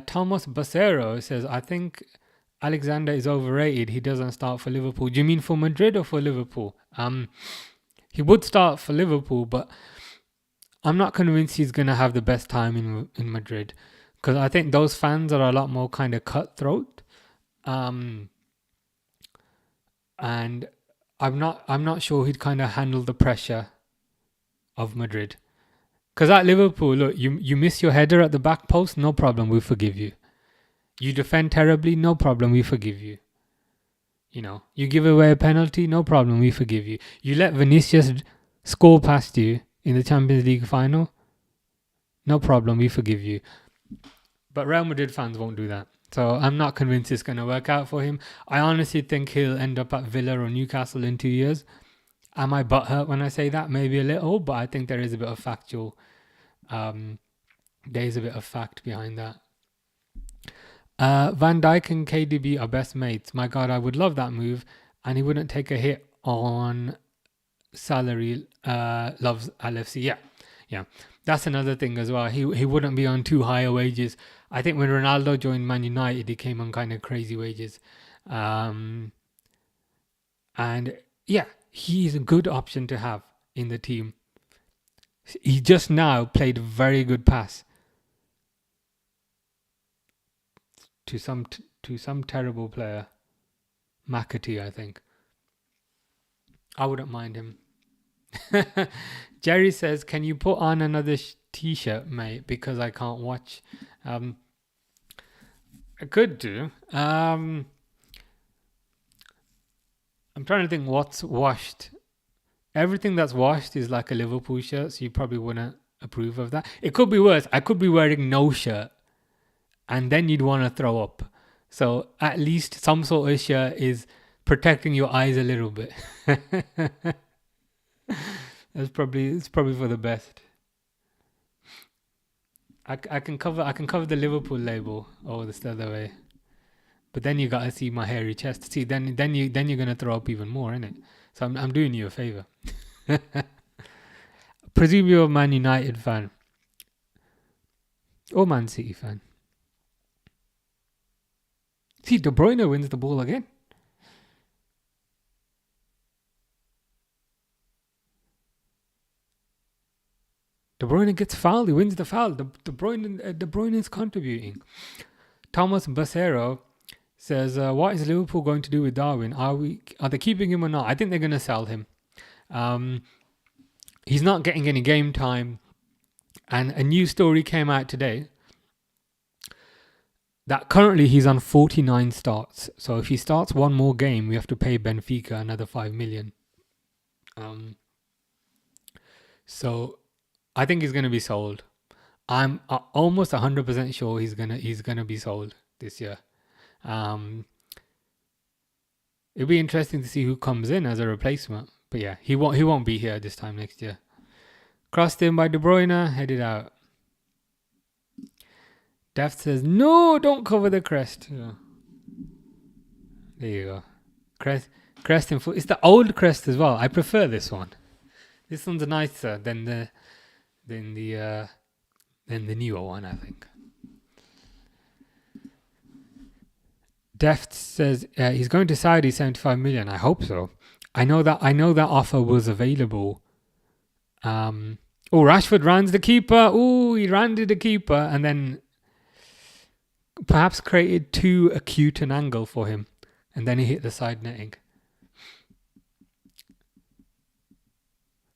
Thomas Basero says, "I think Alexander is overrated. He doesn't start for Liverpool." Do you mean for Madrid or for Liverpool? He would start for Liverpool, but I'm not convinced he's going to have the best time in Madrid, because I think those fans are a lot more kind of cutthroat. And I'm not sure he'd kind of handle the pressure of Madrid. Because at Liverpool, look, you miss your header at the back post, no problem, we forgive you. You defend terribly, no problem, we forgive you. You know, you give away a penalty, no problem, we forgive you. You let Vinicius score past you in the Champions League final, no problem, we forgive you. But Real Madrid fans won't do that. So I'm not convinced it's going to work out for him. I honestly think he'll end up at Villa or Newcastle in 2 years. Am I butthurt when I say that? Maybe a little, but I think there is a bit of factual. There is a bit of fact behind that. Van Dijk and KDB are best mates. My God, I would love that move, and he wouldn't take a hit on salary. Loves LFC. Yeah. That's another thing as well. He wouldn't be on too high a wages. I think when Ronaldo joined Man United, he came on kind of crazy wages. And yeah, he's a good option to have in the team. He just now played a very good pass to some terrible player, McAtee, I think. I wouldn't mind him. Jerry says, "Can you put on another t-shirt, mate? Because I can't watch." I could do. I'm trying to think what's washed. Everything that's washed is like a Liverpool shirt, so you probably wouldn't approve of that. It could be worse. I could be wearing no shirt, and then you'd want to throw up. So at least some sort of shirt is protecting your eyes a little bit. It's probably for the best. I can cover the Liverpool label or the other way, but then you gotta see my hairy chest. See, then you're gonna throw up even more, innit? So I'm doing you a favor. Presume you're a Man United fan or Man City fan. See, De Bruyne wins the ball again. De Bruyne gets fouled. He wins the foul. De Bruyne is contributing. Thomas Basero says, what is Liverpool going to do with Darwin? Are they keeping him or not? I think they're going to sell him. He's not getting any game time. And a new story came out today that currently he's on 49 starts. So if he starts one more game, we have to pay Benfica another 5 million. So I think he's going to be sold. I'm almost 100% sure he's gonna be sold this year. It'll be interesting to see who comes in as a replacement. But yeah, he won't be here this time next year. Crossed in by De Bruyne, headed out. Deft says, no, don't cover the crest. Yeah. There you go. Crest in full. It's the old crest as well. I prefer this one. This one's nicer than the newer one, I think. Deft says he's going to Saudi 75 million. I hope so. I know that offer was available. Rashford runs the keeper. He ran to the keeper and then perhaps created too acute an angle for him. And then he hit the side netting.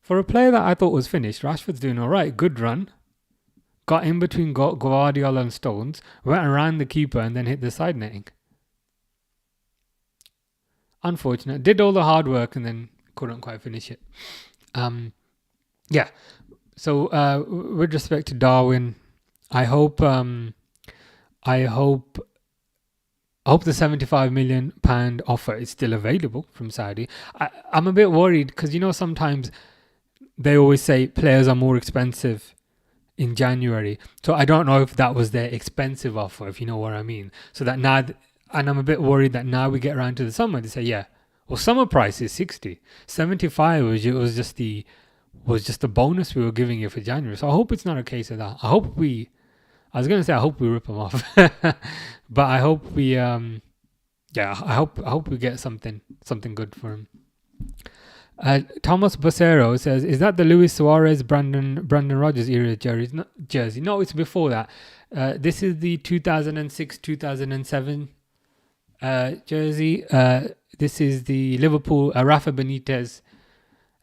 For a player that I thought was finished, Rashford's doing all right. Good run. Got in between Guardiola and Stones. Went around the keeper and then hit the side netting. Unfortunate. Did all the hard work and then couldn't quite finish it. Yeah. So with respect to Darwin, I hope the £75 million offer is still available from Saudi. I'm a bit worried because sometimes they always say players are more expensive in January. So I don't know if that was their expensive offer, if you know what I mean. So that now, and I'm a bit worried that now we get around to the summer, they say, yeah, well, summer price is 60. 75 was just the bonus we were giving you for January. So I hope it's not a case of that. I hope we rip them off. But I hope we, I hope we get something good for him. Thomas Bacero says, is that the Luis Suarez, Brandon Rodgers era jersey? No, it's before that. This is the 2006-2007 jersey. This is the Liverpool Rafa Benitez,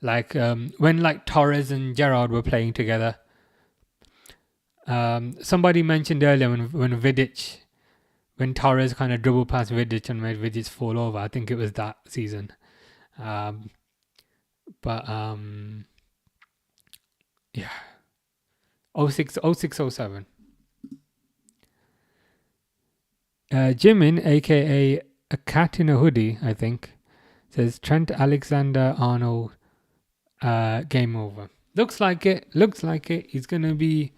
when Torres and Gerrard were playing together. Somebody mentioned earlier when Torres kind of dribbled past Vidic and made Vidic fall over. I think it was that season. Yeah. 06-07. Jimin, aka a cat in a hoodie, I think, says Trent Alexander-Arnold, game over. Looks like it. Looks like it's gonna be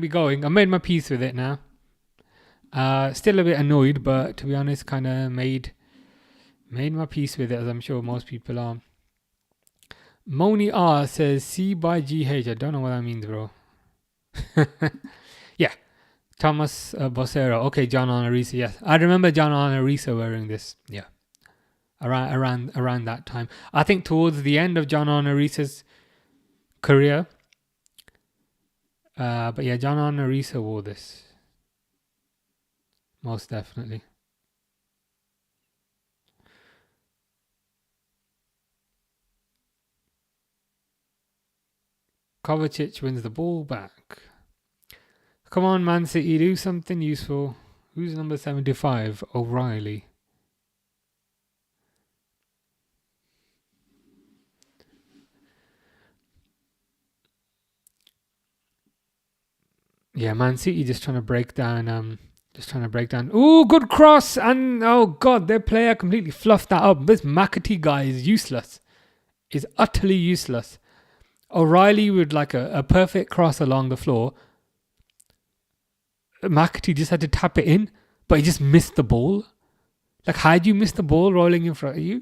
going. I made my peace with it now. Still a bit annoyed, but to be honest, kind of made my peace with it, as I'm sure most people are. Moni R says C by GH. I don't know what that means, bro. Yeah. Thomas Bossero. Okay, John Arisa. Yes, I remember John Arisa wearing this. Yeah, around that time. I think towards the end of John Arisa's career. But yeah, John Arisa wore this. Most definitely. Kovacic wins the ball back. Come on, Man City, do something useful. Who's number 75? O'Reilly. Yeah, Man City just trying to break down. Ooh, good cross, and oh god, their player completely fluffed that up. This McAtee guy is useless. Is utterly useless. O'Reilly with a perfect cross along the floor. McAtee just had to tap it in, but he just missed the ball. How do you miss the ball rolling in front of you?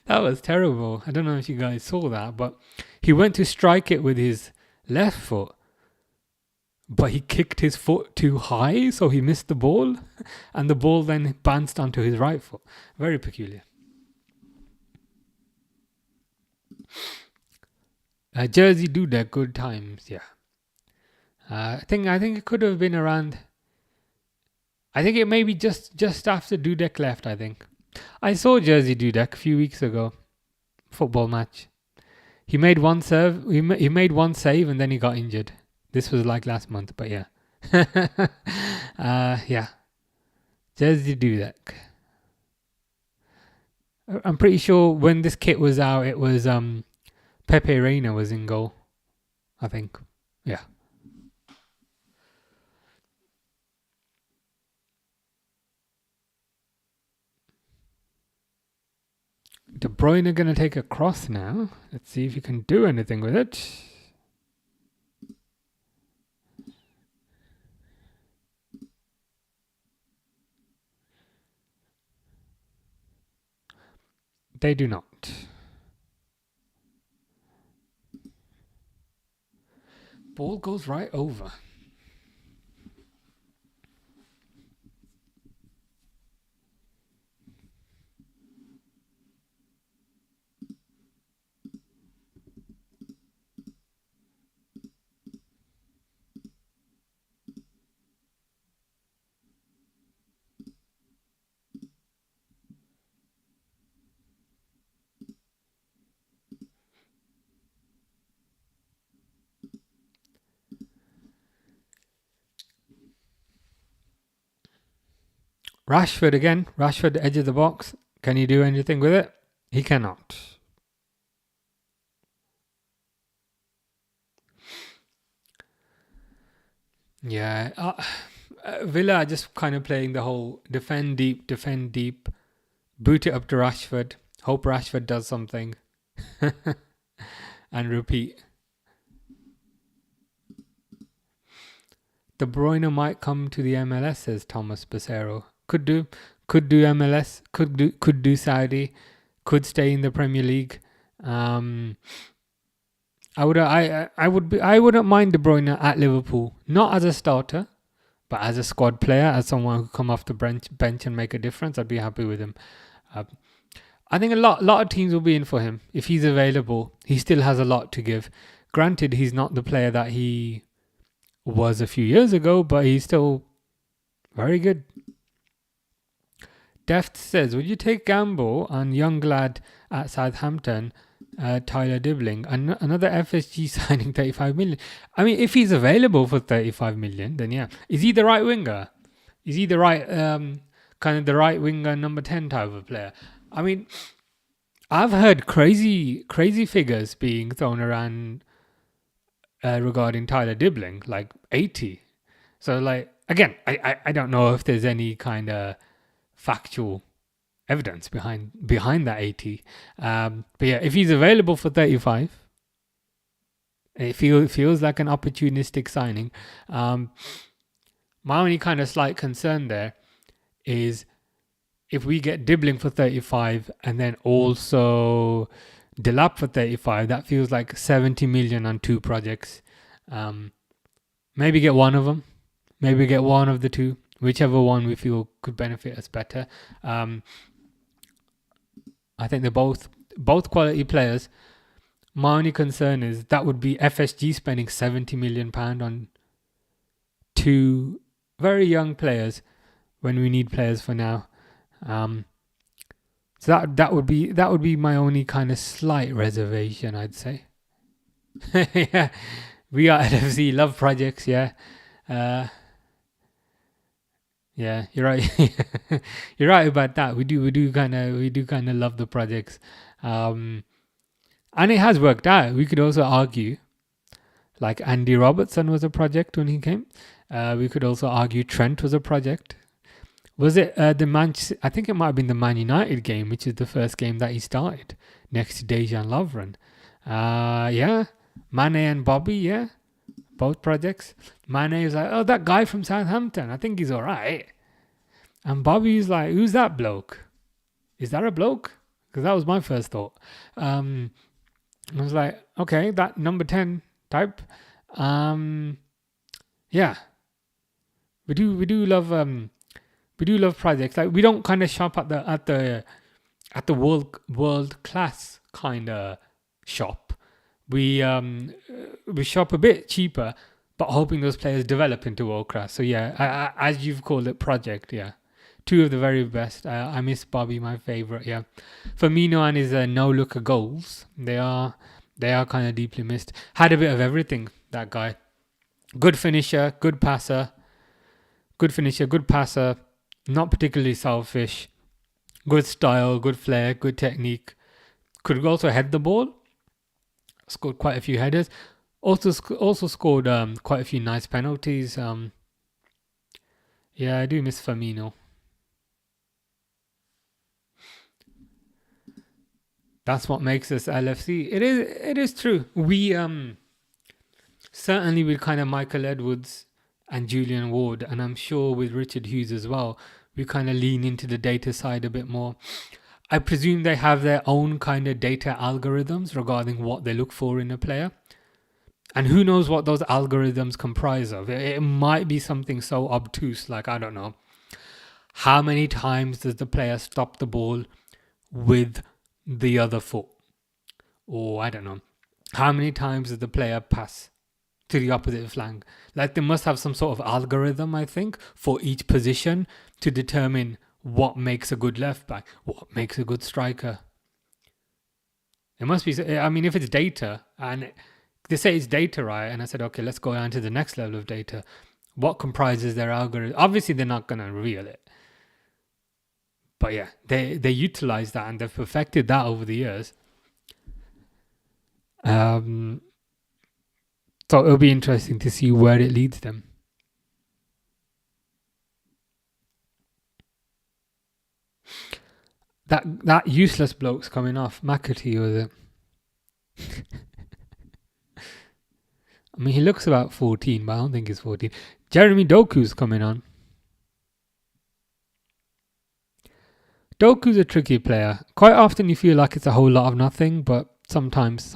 That was terrible. I don't know if you guys saw that, but he went to strike it with his left foot, but he kicked his foot too high, so he missed the ball, and the ball then bounced onto his right foot. Very peculiar. Jersey Dudek, good times. Yeah. I think it could have been around. I think it may be just after Dudek left. I think I saw Jersey Dudek a few weeks ago. Football match. He made one serve. He made one save and then he got injured. This was like last month, but yeah. Yeah. Jersey Dudek. I'm pretty sure when this kit was out, it was Pepe Reina was in goal. I think. Yeah. De Bruyne going to take a cross now. Let's see if he can do anything with it. They do not. Ball goes right over. Rashford again. Rashford, edge of the box. Can he do anything with it? He cannot. Yeah. Villa are just kind of playing the whole defend deep, boot it up to Rashford, hope Rashford does something, and repeat. De Bruyne might come to the MLS, says Thomas Becerro. Could do MLS. Could do Saudi. Could stay in the Premier League. I wouldn't mind De Bruyne at Liverpool, not as a starter, but as a squad player, as someone who come off the bench and make a difference. I'd be happy with him. I think a lot of teams will be in for him if he's available. He still has a lot to give. Granted, he's not the player that he was a few years ago, but he's still very good. Deft says, would you take gamble on young lad at Southampton, Tyler Dibling, another FSG signing 35 million? I mean, if he's available for 35 million, then yeah. Is he the right winger? Is he the right kind of the right winger number 10 type of player? I mean, I've heard crazy figures being thrown around regarding Tyler Dibling, like 80. So like again, I don't know if there's any kind of factual evidence behind that 80. But yeah, if he's available for 35, it feels like an opportunistic signing. My only kind of slight concern there is if we get Dibling for 35 and then also Delap for 35, that feels like 70 million on two projects. Maybe get one of them. Maybe get one of the two. Whichever one we feel could benefit us better. I think they're both quality players. My only concern is that would be FSG spending £70 million on two very young players when we need players for now. So that would be my only kind of slight reservation, I'd say. Yeah, we are at FC love projects. Yeah. Yeah, you're right. You're right about that. We do kind of love the projects, and it has worked out. We could also argue, like Andy Robertson was a project when he came. We could also argue Trent was a project. Was it the Man? I think it might have been the Man United game, which is the first game that he started next to Dejan Lovren. Yeah, Mane and Bobby. Yeah. Both projects. Mane was like, oh, that guy from Southampton. I think he's all right. And Bobby's like, who's that bloke? Is that a bloke? Because that was my first thought. I was like, okay, that number 10 type. Yeah. We do love projects. Like we don't kind of shop at the world class kind of shop. we shop a bit cheaper, but hoping those players develop into world class. So yeah, as you've called it, project. Yeah, two of the very best. I miss Bobby, my favorite. Yeah, Firmino and his no looker goals. They are kind of deeply missed. Had a bit of everything. That guy, good finisher, good passer, good passer. Not particularly selfish. Good style, good flair, good technique. Could also head the ball. Scored quite a few headers. Also scored quite a few nice penalties. Yeah, I do miss Firmino. That's what makes us LFC. It is true. We certainly with kind of Michael Edwards and Julian Ward, and I'm sure with Richard Hughes as well, we kind of lean into the data side a bit more. I presume they have their own kind of data algorithms regarding what they look for in a player. And who knows what those algorithms comprise of? It might be something so obtuse, like, I don't know, how many times does the player stop the ball with the other foot? Or I don't know, how many times does the player pass to the opposite flank? Like, they must have some sort of algorithm, I think, for each position to determine what makes a good left back, what makes a good striker. It must be, I mean, if it's data and they say it's data, right? And I said, okay, let's go down to the next level of data. What comprises their algorithm? Obviously, they're not going to reveal it. But yeah, they utilize that and they've perfected that over the years. So it'll be interesting to see where it leads them. That useless bloke's coming off. McAtee, was it? I mean, he looks about 14, but I don't think he's 14. Jeremy Doku's coming on. Doku's a tricky player. Quite often you feel like it's a whole lot of nothing, but sometimes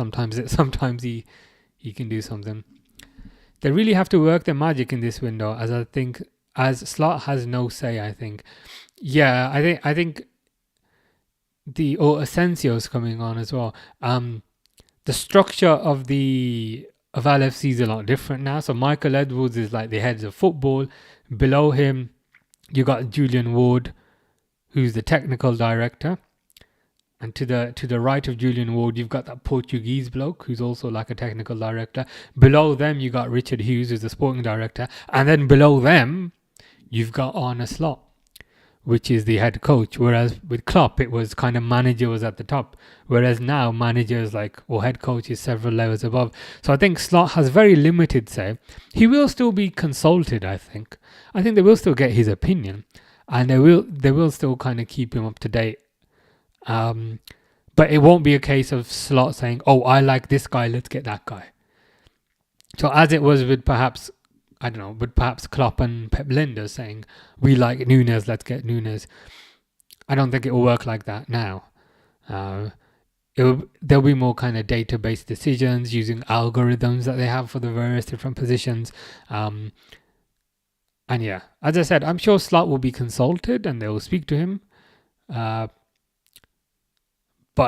he can do something. They really have to work their magic in this window, as Slot has no say, I think. Yeah, I think Asensio's coming on as well. The structure of LFC is a lot different now. So Michael Edwards is like the head of football. Below him, you got Julian Ward, who's the technical director. And to the right of Julian Ward, you've got that Portuguese bloke who's also like a technical director. Below them, you got Richard Hughes, who's the sporting director. And then below them, you've got Arne Slot, which is the head coach. Whereas with Klopp, it was kind of manager was at the top. Whereas now, manager is or head coach is several levels above. So I think Slot has very limited say. He will still be consulted, I think. I think they will still get his opinion. And they will still kind of keep him up to date. But it won't be a case of Slot saying, oh, I like this guy, let's get that guy. So as it was with perhaps Klopp and Pep Linders saying, we like Nunes, let's get Nunes. I don't think it will work like that now. There'll be more kind of database decisions using algorithms that they have for the various different positions. And yeah, as I said, I'm sure Slot will be consulted and they will speak to him. But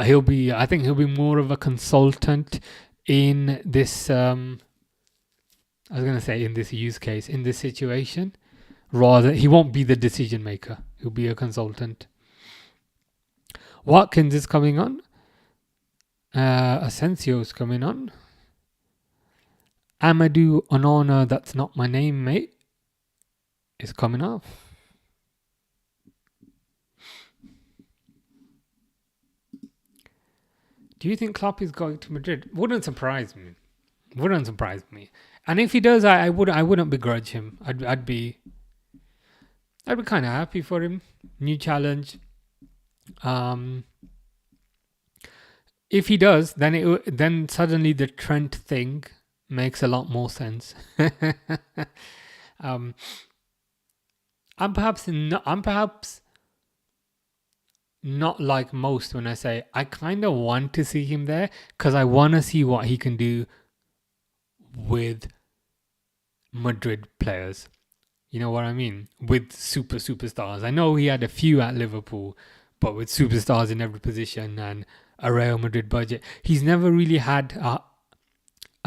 I think he'll be more of a consultant in this, in this use case, in this situation. Rather, he won't be the decision maker. He'll be a consultant. Watkins is coming on. Asensio's coming on. Amadou Onana, that's not my name, mate, is coming off. Do you think Klopp is going to Madrid? Wouldn't surprise me. And if he does, I wouldn't begrudge him. I'd be kind of happy for him. New challenge. If he does, then suddenly the Trent thing makes a lot more sense. I'm perhaps not like most when I say I kind of want to see him there because I want to see what he can do with Madrid players. You know what I mean? With superstars. I know he had a few at Liverpool, but with superstars in every position and a Real Madrid budget, he's never really had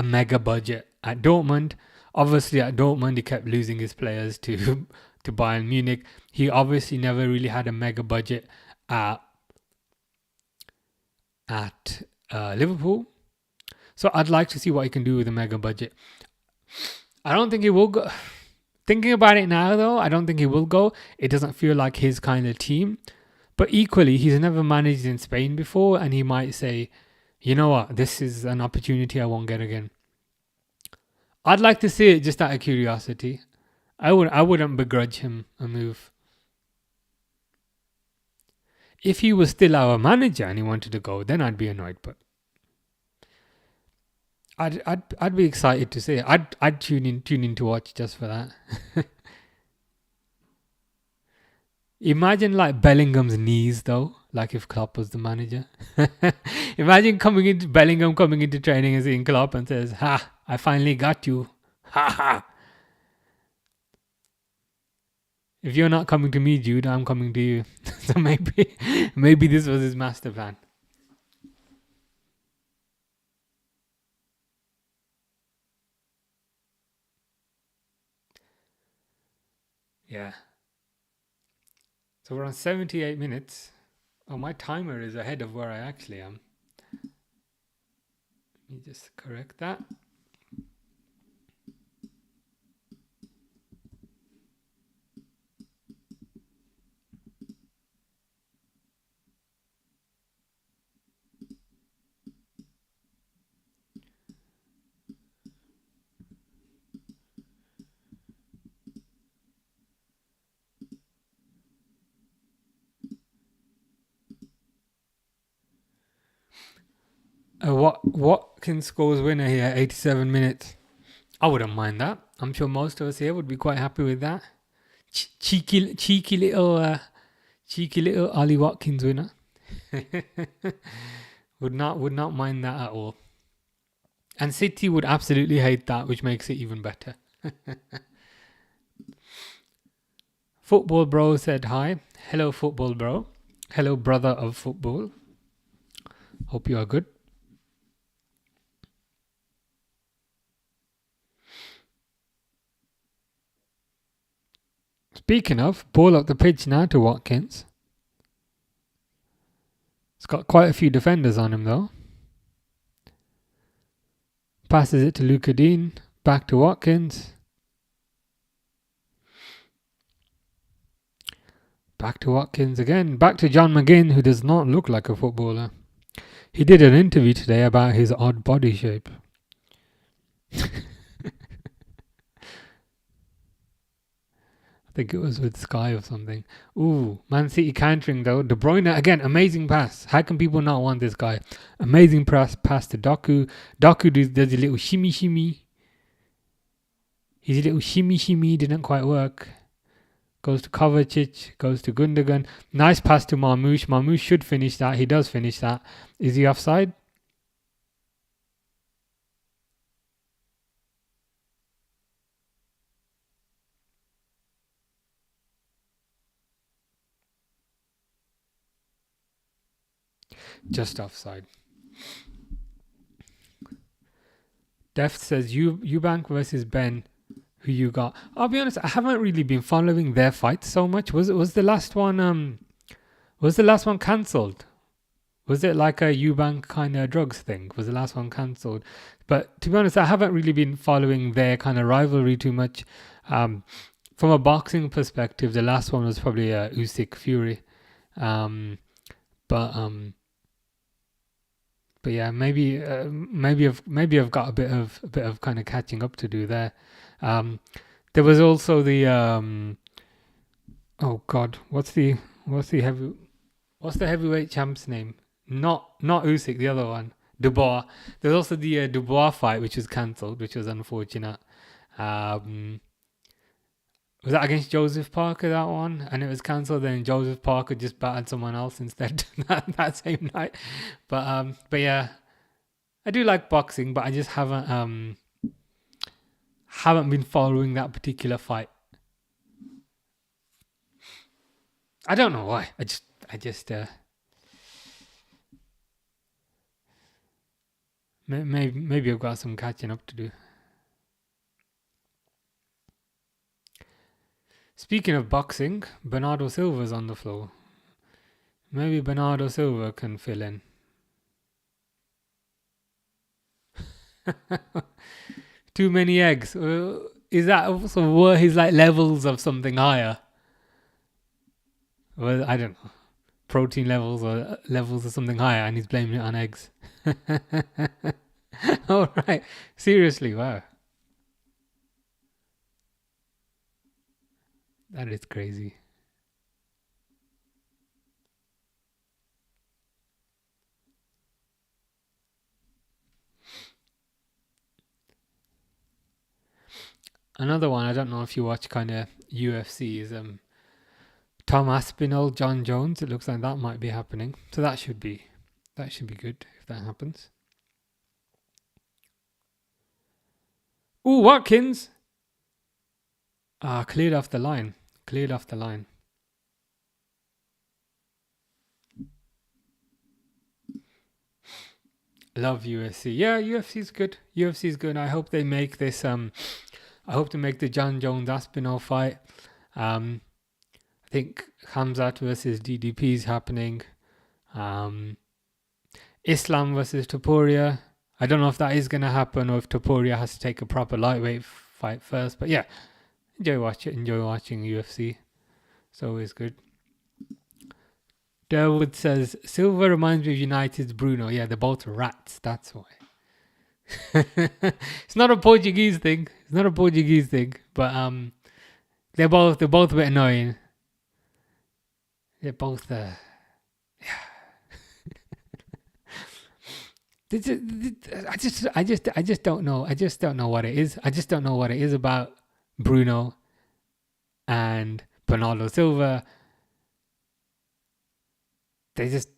a mega budget at Dortmund. Obviously, at Dortmund, he kept losing his players to to Bayern Munich. He obviously never really had a mega budget at Liverpool. So I'd like to see what he can do with a mega budget. I don't think he will go. Thinking about it now, though, I don't think he will go. It doesn't feel like his kind of team. But equally, he's never managed in Spain before, and he might say, you know what, this is an opportunity I won't get again. I'd like to see it just out of curiosity. I wouldn't begrudge him a move. If he was still our manager and he wanted to go, then I'd be annoyed. But I'd be excited to see it. I'd tune in to watch just for that. Imagine like Bellingham's knees though, like if Klopp was the manager. Imagine Bellingham coming into training and seeing Klopp and says, "Ha, I finally got you. Ha ha. If you're not coming to me, Jude, I'm coming to you." So maybe this was his master plan. Yeah. So we're on 78 minutes. Oh, my timer is ahead of where I actually am. Let me just correct that. Watkins scores winner here, 87 minutes. I wouldn't mind that. I'm sure most of us here would be quite happy with that. Cheeky little Ollie Watkins winner. would not mind that at all. And City would absolutely hate that, which makes it even better. Football Bro said hi. Hello, Football Bro. Hello, brother of football. Hope you are good. Speaking of, ball up the pitch now to Watkins. It's got quite a few defenders on him though. Passes it to Luka Dean. Back to Watkins. Back to Watkins again. Back to John McGinn, who does not look like a footballer. He did an interview today about his odd body shape. I think it was with Sky or something. Ooh, Man City countering though. De Bruyne, again, amazing pass. How can people not want this guy? Amazing pass to Doku. Doku does a little shimmy. His little shimmy didn't quite work. Goes to Kovacic, goes to Gundogan. Nice pass to Marmoush. Marmoush should finish that. He does finish that. Is he offside? Just offside. Deft says Eubank versus Ben. Who you got? I'll be honest, I haven't really been following their fights so much. Was the last one cancelled? Was it like a Eubank kind of drugs thing? Was the last one cancelled? But to be honest, I haven't really been following their kind of rivalry too much. From a boxing perspective, the last one was probably Usyk Fury. But yeah, maybe I've got a bit of kind of catching up to do there. There was also the oh god, what's the heavyweight champ's name? Not Usyk, the other one, Dubois. There's also the Dubois fight, which was cancelled, which was unfortunate. Was that against Joseph Parker, that one? And it was cancelled, then Joseph Parker just battered someone else instead that same night. But yeah, I do like boxing, but I just haven't been following that particular fight. I don't know why. Maybe I've got some catching up to do. Speaking of boxing, Bernardo Silva's on the floor. Maybe Bernardo Silva can fill in. Too many eggs. Is that also were his like levels of something higher? Well, I don't know. Protein levels or levels of something higher, and he's blaming it on eggs. All right. Seriously, wow. That is crazy. Another one, I don't know if you watch kind of UFC, is Tom Aspinall, John Jones. It looks like that might be happening. So that should be good if that happens. Ooh, Watkins! Cleared off the line. Love UFC. Yeah, UFC's good. I hope they make this. I hope to make the John Jones Aspinall fight. I think Hamzat versus DDP is happening. Islam versus Topuria. I don't know if that is going to happen or if Topuria has to take a proper lightweight fight first. But yeah, enjoy watching UFC. It's always good. Derwood says, Silva reminds me of United's Bruno. Yeah, they're both rats. That's why. It's not a Portuguese thing. But they're both a bit annoying. They're both yeah. I just don't know. I just don't know what it is. I just don't know what it is about Bruno and Bernardo Silva. They just,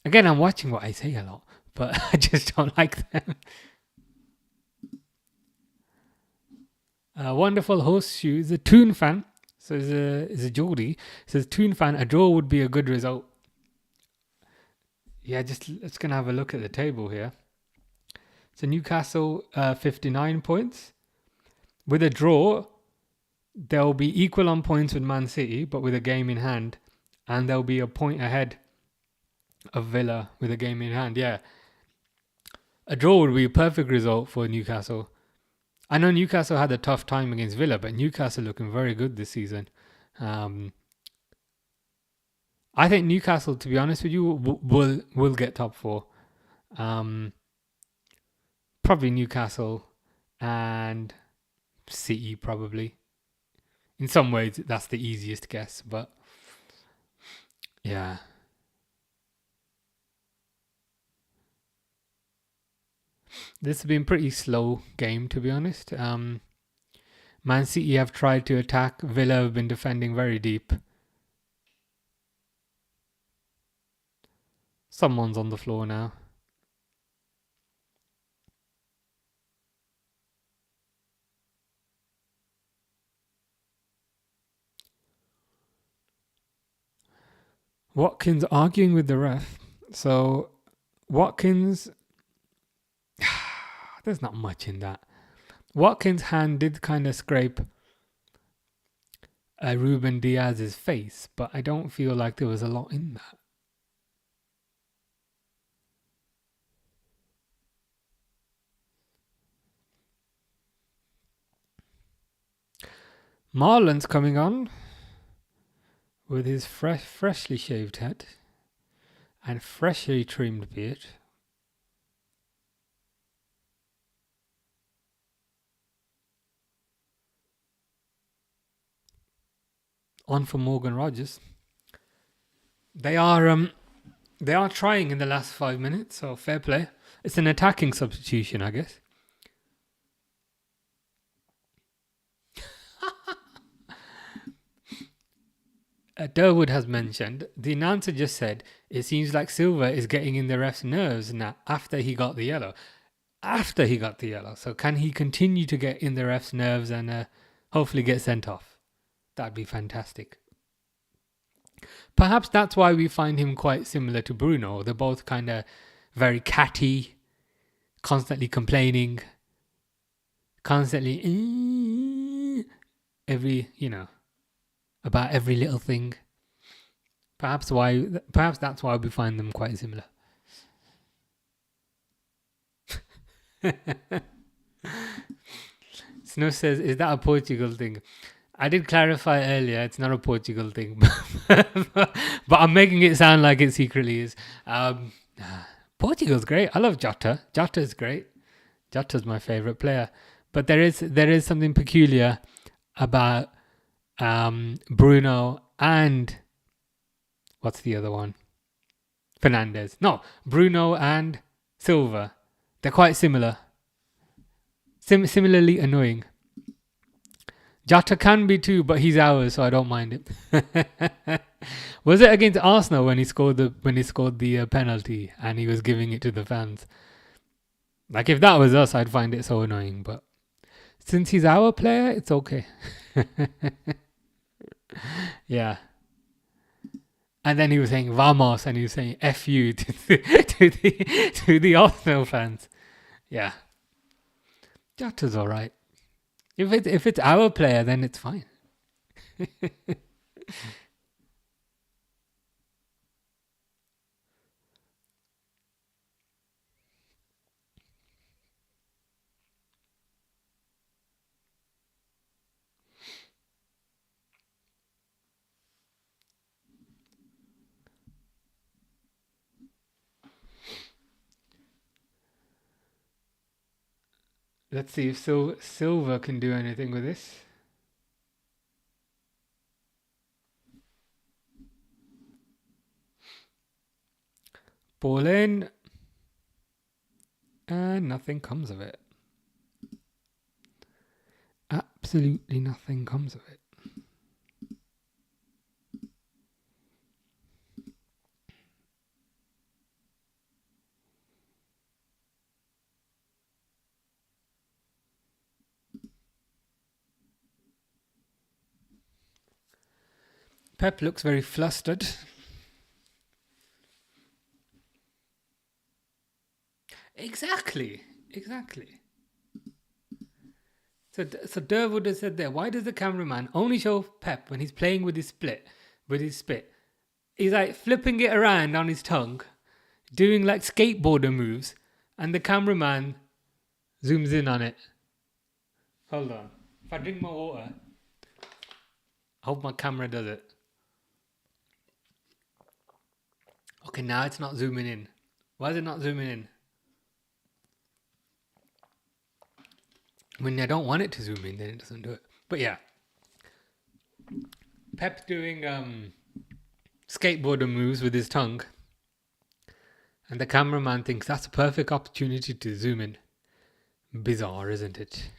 again, I'm watching what I say a lot, but I just don't like them. Wonderful horseshoe is a Toon fan. So is a Geordie. Says Toon fan, a draw would be a good result. Yeah, let's gonna have a look at the table here. So Newcastle 59 points. With a draw, they'll be equal on points with Man City, but with a game in hand. And they'll be a point ahead of Villa with a game in hand. Yeah. A draw would be a perfect result for Newcastle. I know Newcastle had a tough time against Villa, but Newcastle looking very good this season. I think Newcastle, to be honest with you, will get top four. Probably Newcastle and City, probably. In some ways, that's the easiest guess, but yeah. This has been a pretty slow game, to be honest. Man City have tried to attack. Villa have been defending very deep. Someone's on the floor now. Watkins arguing with the ref. So, Watkins, there's not much in that. Watkins' hand did kind of scrape Ruben Diaz's face, but I don't feel like there was a lot in that. Marlon's coming on with his freshly shaved head and freshly trimmed beard. On for Morgan Rogers. They are trying in the last 5 minutes, so fair play. It's an attacking substitution, I guess. Durwood has mentioned, the announcer just said, it seems like Silva is getting in the ref's nerves now after he got the yellow. So can he continue to get in the ref's nerves and hopefully get sent off? That'd be fantastic. Perhaps that's why we find him quite similar to Bruno. They're both kind of very catty, constantly complaining, constantly about every little thing. Perhaps that's why we find them quite similar. Snow says, "Is that a Portugal thing?" I did clarify earlier, it's not a Portugal thing, but I'm making it sound like it secretly is. Portugal's great. I love Jota. Jota's great. Jota's my favorite player. But there is something peculiar about Bruno and what's the other one? Fernandes. No, Bruno and Silva. They're quite similar. Similarly annoying. Jota can be too, but he's ours, so I don't mind it. Was it against Arsenal when he scored the penalty and he was giving it to the fans? Like if that was us, I'd find it so annoying. But since he's our player, it's okay. Yeah. And then he was saying "vamos" and he was saying "f you" to the Arsenal fans. Yeah. Jota's all right. If it's our player, then it's fine. Let's see if Silva can do anything with this. Ball in. And nothing comes of it. Absolutely nothing comes of it. Pep looks very flustered. Exactly. So Derv would have said there, why does the cameraman only show Pep when he's playing with his spit? He's like flipping it around on his tongue, doing like skateboarder moves, and the cameraman zooms in on it. Hold on. If I drink more water, I hope my camera does it. Okay, now it's not zooming in. Why is it not zooming in? When I don't want it to zoom in, then it doesn't do it. But yeah. Pep doing skateboarder moves with his tongue. And the cameraman thinks that's a perfect opportunity to zoom in. Bizarre, isn't it?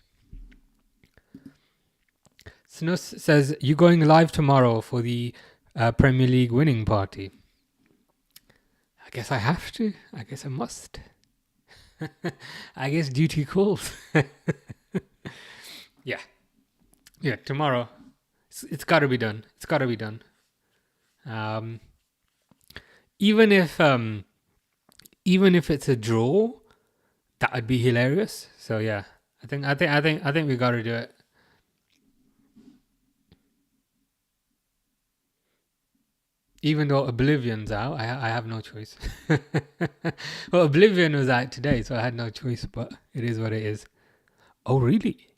Snus says, you going live tomorrow for the Premier League winning party? I guess I have to. I guess I must. I guess duty calls. Yeah, tomorrow. It's got to be done. Even if it's a draw, that would be hilarious. So yeah, I think we got to do it. Even though Oblivion's out, I have no choice. Well, Oblivion was out today, so I had no choice, but it is what it is. Oh, really?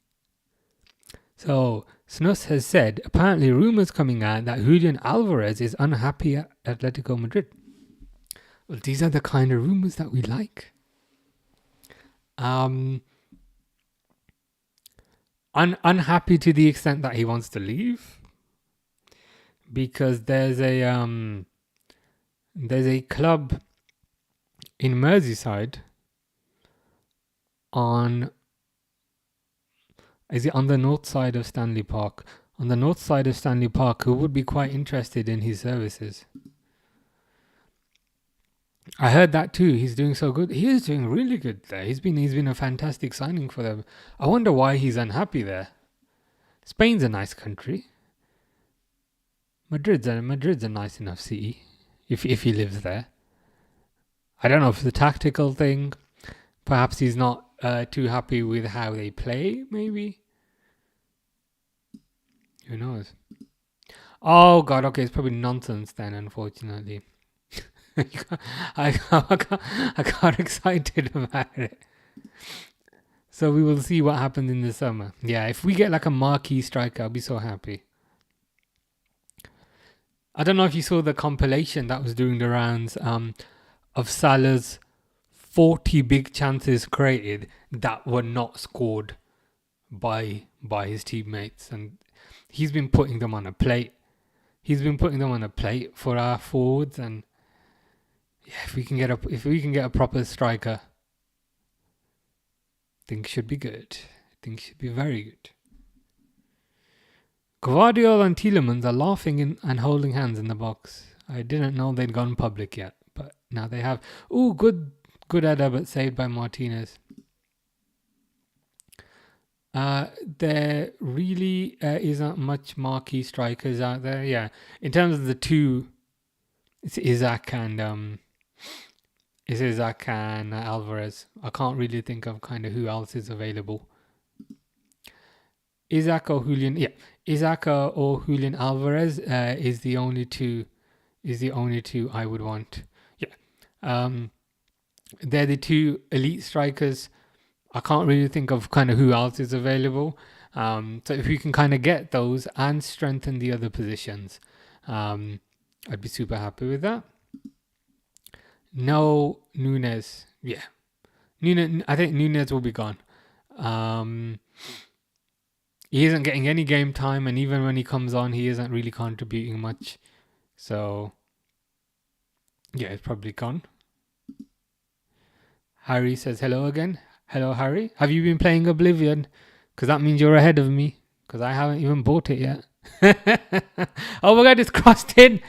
So, Snus has said, apparently rumours coming out that Julian Alvarez is unhappy at Atletico Madrid. Well, these are the kind of rumours that we like. Unhappy to the extent that he wants to leave. Because there's a club in Merseyside on the north side of Stanley Park? On the north side of Stanley Park, who would be quite interested in his services. I heard that too. He's doing so good. He is doing really good there. He's been a fantastic signing for them. I wonder why he's unhappy there. Spain's a nice country. Madrid's a nice enough city if he lives there. I don't know if it's a tactical thing. Perhaps he's not too happy with how they play, maybe. Who knows? Oh god, okay, it's probably nonsense then, unfortunately. I got excited about it. So we will see what happens in the summer. Yeah, if we get like a marquee striker, I'll be so happy. I don't know if you saw the compilation that was doing the rounds of Salah's 40 big chances created that were not scored by his teammates, and he's been putting them on a plate. He's been putting them on a plate for our forwards, and yeah, if we can get a proper striker, things should be good. Things should be very good. Guardiola and Tielemans are laughing and holding hands in the box. I didn't know they'd gone public yet, but now they have. Ooh, good header, but saved by Martinez. There really isn't much marquee strikers out there. Yeah, in terms of the two, it's Isaac and Alvarez. I can't really think of kind of who else is available. Isaac or Julian Alvarez is the only two I would want. Yeah, they're the two elite strikers. I can't really think of kind of who else is available. So if we can kind of get those and strengthen the other positions, I'd be super happy with that. No Nunes. Yeah. I think Nunes will be gone. He isn't getting any game time, and even when he comes on, he isn't really contributing much. So, yeah, it's probably gone. Harry says hello again. Hello, Harry. Have you been playing Oblivion? Because that means you're ahead of me. Because I haven't even bought it yet. Oh my god, it's crossed in.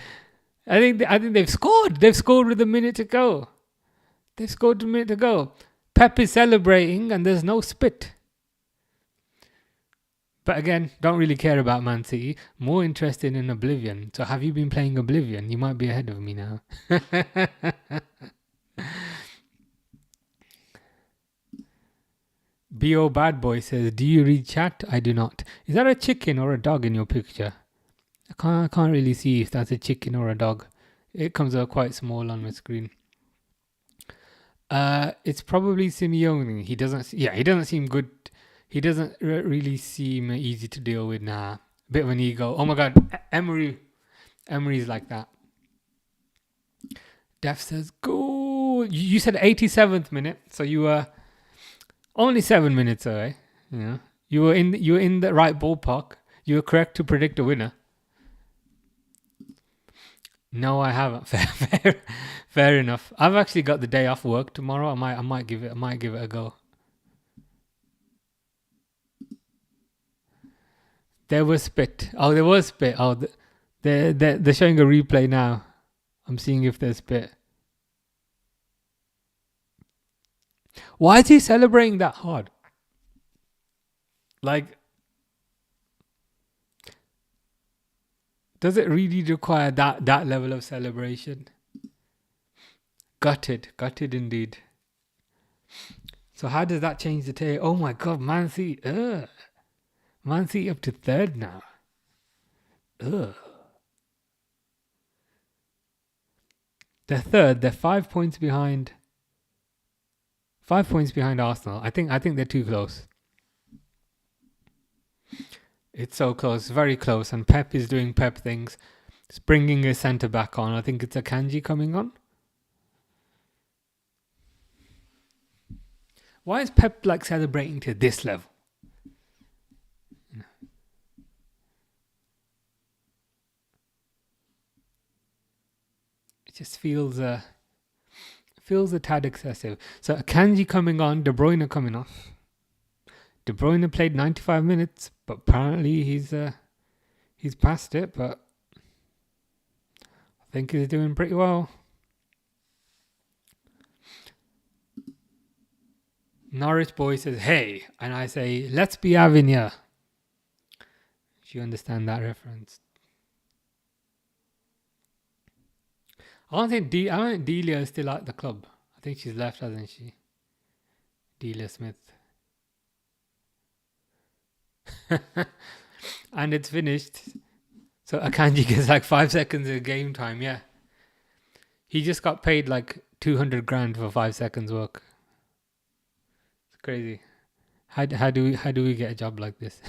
I think they've scored. They've scored with a minute to go. Pep is celebrating, and there's no spit. But again, don't really care about Man City. More interested in Oblivion. So have you been playing Oblivion? You might be ahead of me now. B.O. Bad Boy says, do you read chat? I do not. Is that a chicken or a dog in your picture? I can't really see if that's a chicken or a dog. It comes out quite small on my screen. It's probably Simeone. He doesn't seem good. He doesn't really seem easy to deal with now. Bit of an ego. Oh my god, Emery's like that. Def says, go. You said 87th minute, so you were only 7 minutes away. Yeah, you were in the right ballpark. You were correct to predict a winner. No, I haven't. Fair enough. I've actually got the day off work tomorrow. I might give it a go. There was spit. Oh, there was spit. Oh, they're showing a replay now. I'm seeing if there's spit. Why is he celebrating that hard? Like, does it really require that level of celebration? Gutted indeed. So how does that change the table? Oh my god, Man City. Man City up to third now. Ugh. They're third. They're 5 points behind. 5 points behind Arsenal. I think they're too close. It's so close, very close. And Pep is doing Pep things. It's bringing a centre back on. I think it's Akanji coming on. Why is Pep like celebrating to this level? It just feels a tad excessive. So Akanji coming on, De Bruyne coming off. De Bruyne played 95 minutes, but apparently he's past it. But I think he's doing pretty well. Norwich boy says, "Hey," and I say, "Let's be having ya." Do you understand that reference? I don't think Delia is still at the club. I think she's left, hasn't she? Dealer Smith. And it's finished. So Akanji gets like 5 seconds of game time. Yeah. He just got paid like 200 grand for 5 seconds work. It's crazy. How do we get a job like this?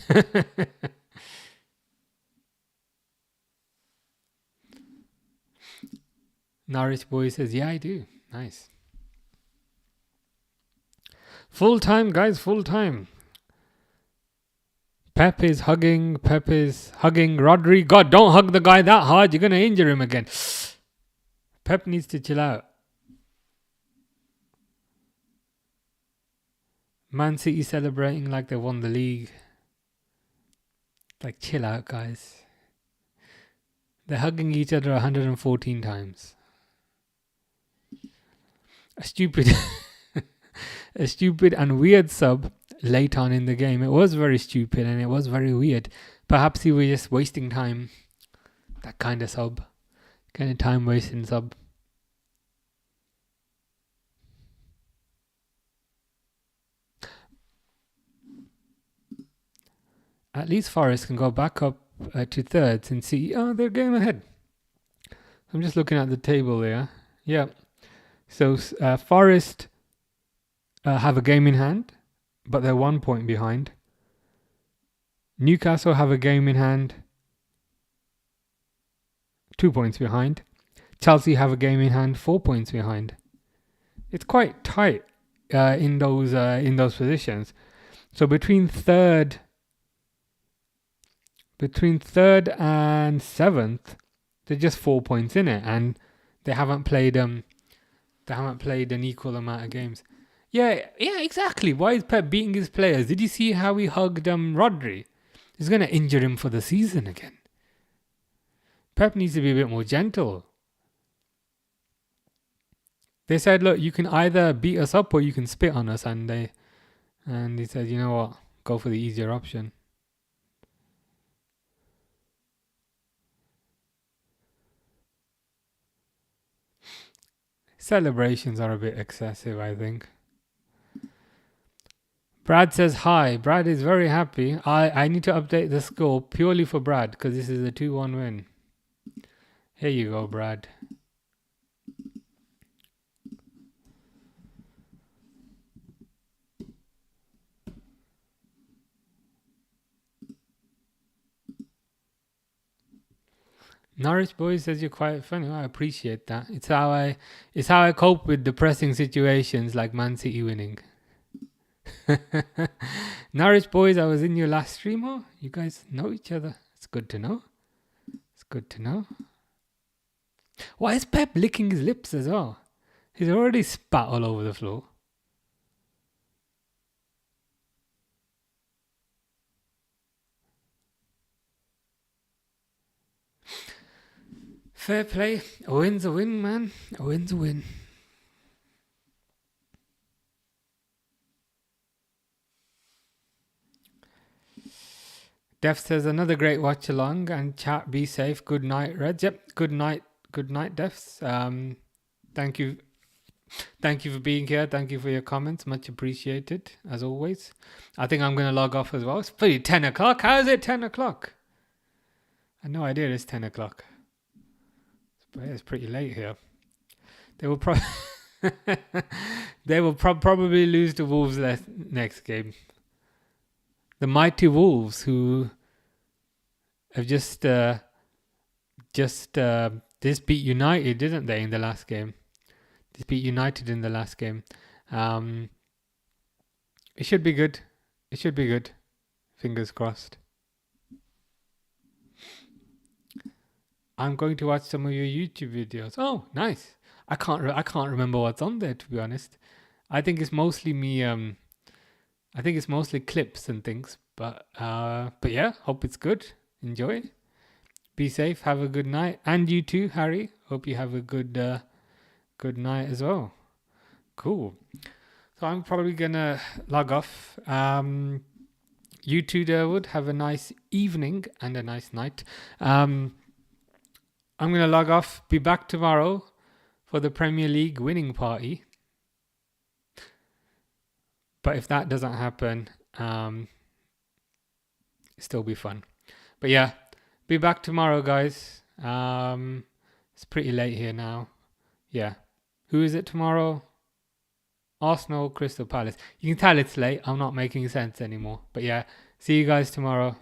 Norwich boy says, yeah, I do. Nice. Full time, guys, full time. Pep is hugging Rodri. God, don't hug the guy that hard. You're going to injure him again. Pep needs to chill out. Man City celebrating like they won the league. Like, chill out, guys. They're hugging each other 114 times. A stupid and weird sub late on in the game. It was very stupid and it was very weird. Perhaps he was just wasting time. That kind of sub. Kind of time wasting sub. At least Forest can go back up to thirds and see, oh, they're game ahead. I'm just looking at the table there. Yeah. So Forest have a game in hand, but they're 1 point behind. Newcastle have a game in hand, 2 points behind. Chelsea have a game in hand, 4 points behind. It's quite tight in those positions. So between third and seventh, they're just 4 points in it, and they haven't played an equal amount of games. Yeah, exactly. Why is Pep beating his players? Did you see how he hugged Rodri? He's going to injure him for the season again. Pep needs to be a bit more gentle. They said, look, you can either beat us up or you can spit on us. And he said, you know what? Go for the easier option. Celebrations are a bit excessive, I think. Brad says hi. Brad is very happy. I need to update the score purely for Brad because this is a 2-1 win. Here you go, Brad. Norwich boy says you're quite funny. I appreciate that. It's how I cope with depressing situations like Man City winning. Norwich boys, I was in your last stream. Oh, you guys know each other. It's good to know. It's good to know. Why is Pep licking his lips as well? He's already spat all over the floor. Fair play. A win's a win, man. A win's a win. Def says another great watch along and chat. Be safe. Good night, Reds. Yep. Good night, Defs. Thank you for being here. Thank you for your comments. Much appreciated, as always. I think I'm going to log off as well. It's pretty 10 o'clock. How is it 10 o'clock? I had no idea it's 10 o'clock. It's pretty late here. They will probably lose to Wolves next game. The mighty Wolves, who have just beat United, didn't they, in the last game? Just beat United in the last game. It should be good. It should be good. Fingers crossed. I'm going to watch some of your YouTube videos. Oh, nice. I can't remember what's on there, to be honest. I think it's mostly me. I think it's mostly clips and things. But yeah, hope it's good. Enjoy. Be safe. Have a good night. And you too, Harry. Hope you have a good night as well. Cool. So I'm probably gonna log off. You too, Derwood. Have a nice evening and a nice night. I'm gonna log off. Be back tomorrow for the Premier League winning party. But if that doesn't happen, still be fun. But yeah, be back tomorrow, guys. It's pretty late here now. Yeah. Who is it tomorrow? Arsenal, Crystal Palace. You can tell it's late. I'm not making sense anymore. But yeah, see you guys tomorrow.